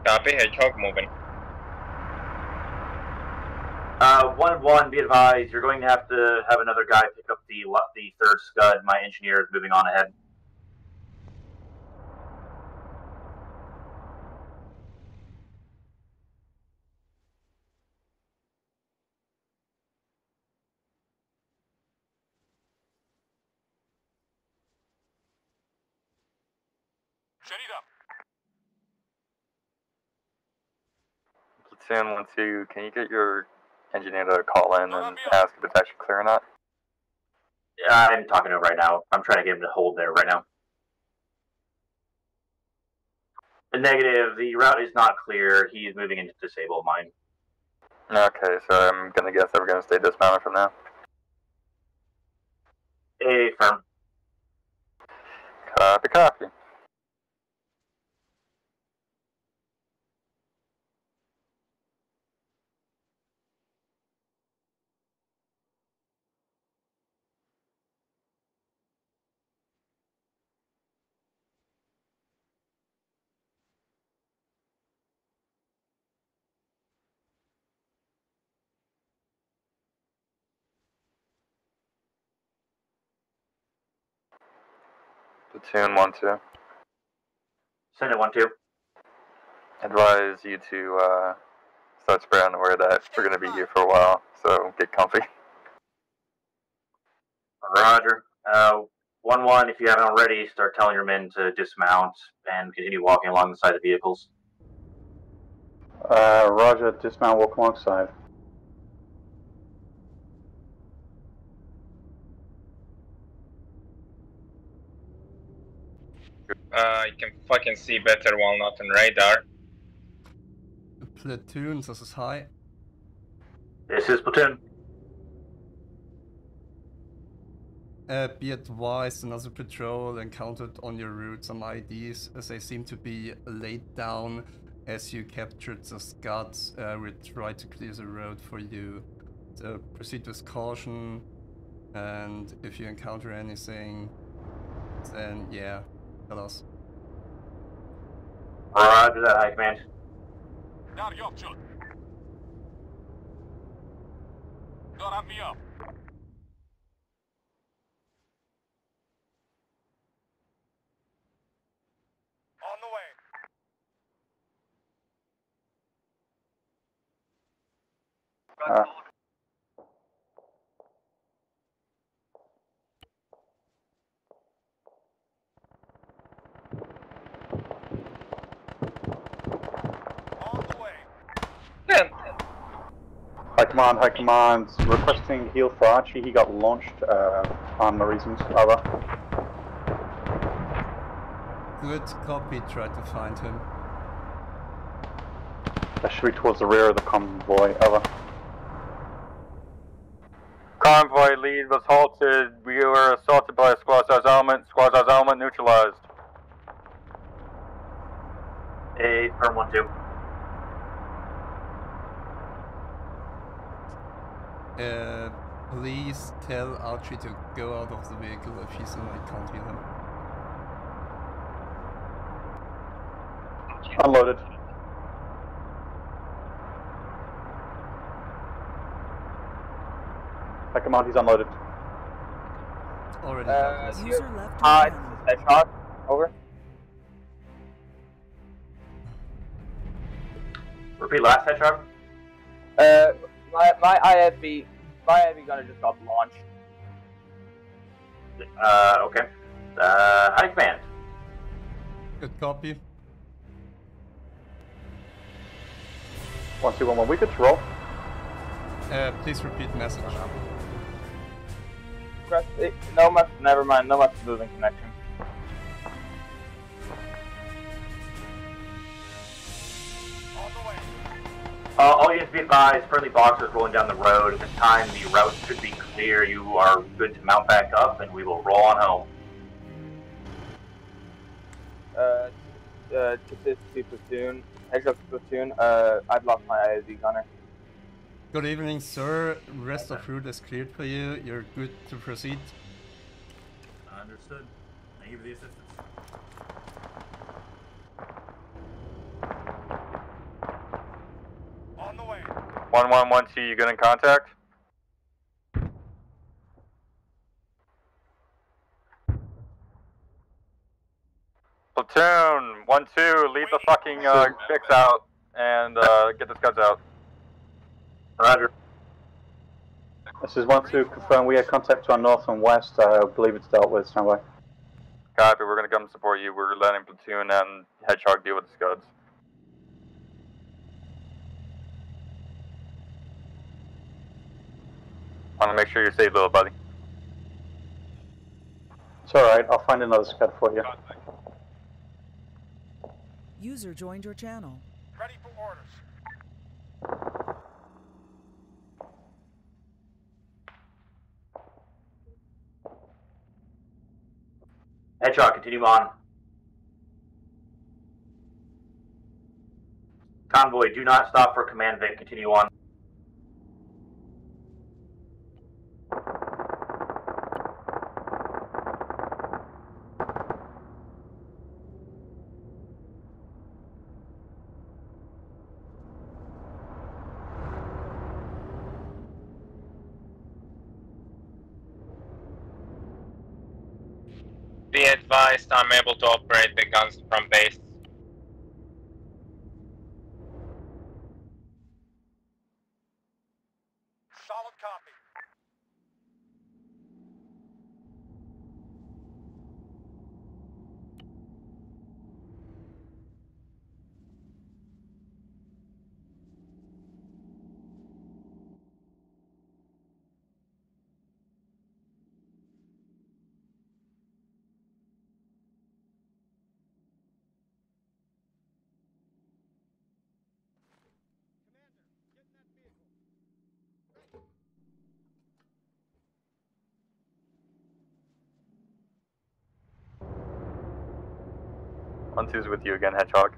Copy, Hedgehog moving.
1-1, be advised, you're going to have another guy pick up the third scud. My engineer is moving on ahead.
Platoon 1-2, can you get your engineer to call in and ask if it's actually clear or not?
Yeah, I'm talking to him right now. I'm trying to get him to hold there right now. Negative, the route is not clear. He is moving into disable mine.
Okay, so I'm gonna guess that we're gonna stay dismounted from now.
Affirm.
Copy, copy. Platoon 1-2.
Send it 1-2.
Advise you to start spreading the word that we're gonna be here for a while, so get comfy.
Roger. 1-1, if you haven't already, start telling your men to dismount and continue walking along the side of the vehicles.
Roger, dismount, walk alongside.
I can fucking see better while not on radar.
Platoon, this is high.
This is platoon.
Be advised, another patrol encountered on your route some IDs as they seem to be laid down as you captured the scuds. We tried to clear the road for you. So proceed with caution, and if you encounter anything, then yeah, tell us.
Roger that, High Command.
Now the option. God, have me up. On the way.
High Command, requesting heal for Archie. He got launched, on the reasons, over.
Good copy, try to find him.
That should be towards the rear of the convoy, over.
Convoy lead was halted. We were assaulted by a squad-size element. Squad-size element neutralized.
A firm 1-2.
Please tell Archie to go out of the vehicle if he's in, I can't hear him.
Unloaded. High Command, he's unloaded.
Already
User left. Hi, Hedgehog. Over.
Repeat last, Hedgehog.
My IFV gunner just got launched.
Okay. High Command.
Good copy.
1211, we good to roll.
Please repeat message.
No must, never mind, no must moving connection.
All units be advised, friendly boxers rolling down the road. At this time, the route should be clear. You are good to mount back up, and we will roll on home.
Antistasi platoon, Hedgehog platoon, I've lost my ISD gunner.
Good evening, sir. Rest of route is cleared for you. You're good to proceed.
Understood. Thank you for the assistance.
On the way.
1112, you good in contact? Platoon 1-2, leave the fucking fix out and get the scuds out.
Roger.
This is 1-2, confirm we have contact to our north and west. I believe it's dealt with, stand by.
Copy, we're gonna come support you. We're letting Platoon and Hedgehog deal with the scuds. I wanna make sure you're safe, little buddy.
It's alright, I'll find another scud for you.
User joined your channel.
Ready for orders.
Hedgehog, continue on. Convoy, do not stop for command Vic. Continue on.
Be advised, I'm able to operate the guns from base.
Solid copy.
1-2's with you again, Hedgehog.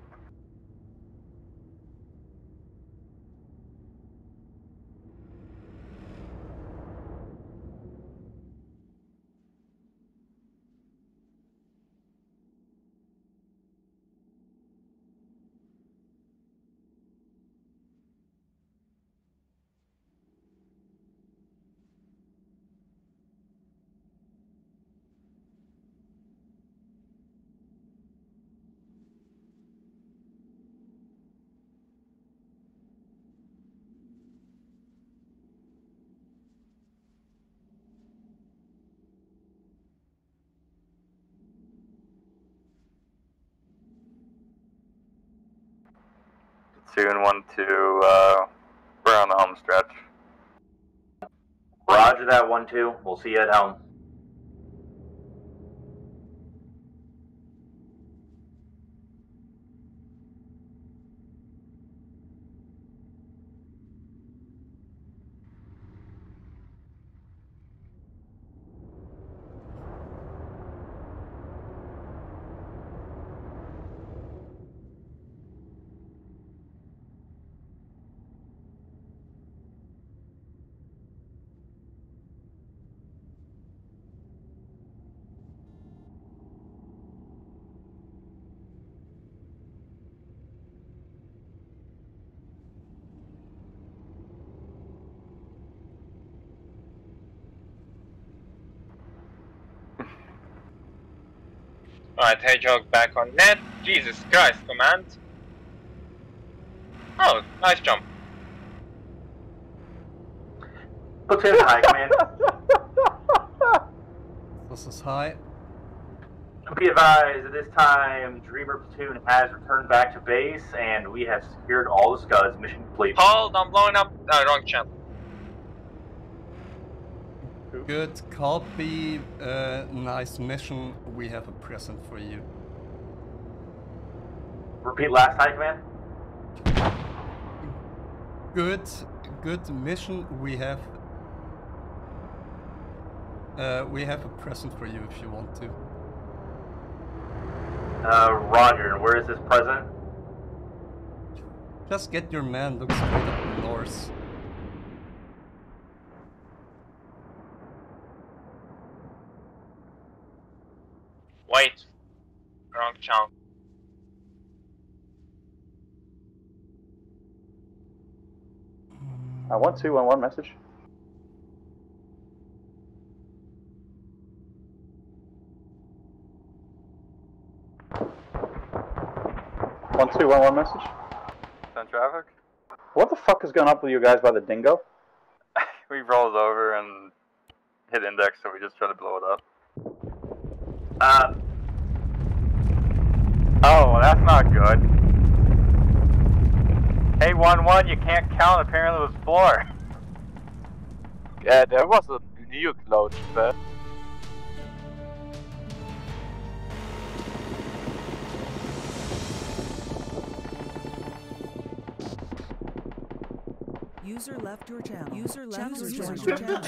Platoon 1-2, we're on the home stretch.
Roger that, 1-2. We'll see you at home.
Alright, Hedgehog back on net. Jesus Christ, command. Oh, nice jump.
Platoon high, command.
This is high.
Be advised, at this time, Dreamer Platoon has returned back to base, and we have secured all the scuds. Mission complete.
Hold, I'm blowing up. Wrong channel.
Good copy. Nice mission. We have a present for you.
Repeat last high command.
Good mission. We have a present for you if you want to.
Roger. Where is this present?
Just get your man. Look straight up north.
Wait. Wrong channel.
I 1-2-1-1 message. One, 2-1-1 message.
Send traffic.
What the fuck is going up with you guys by the dingo?
We rolled over and hit index, so we just try to blow it up. Oh, well, that's not good. Hey, 1-1, you can't count apparently with floor.
Yeah, there was a nuke launch there.
User left your channel. User left your channel.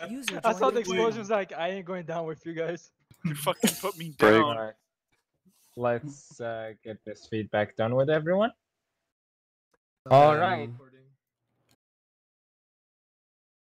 User
I saw the
joined your
explosions like, I ain't going down with you guys.
You fucking put me down.
Alright. Let's get this feedback done with everyone. Alright.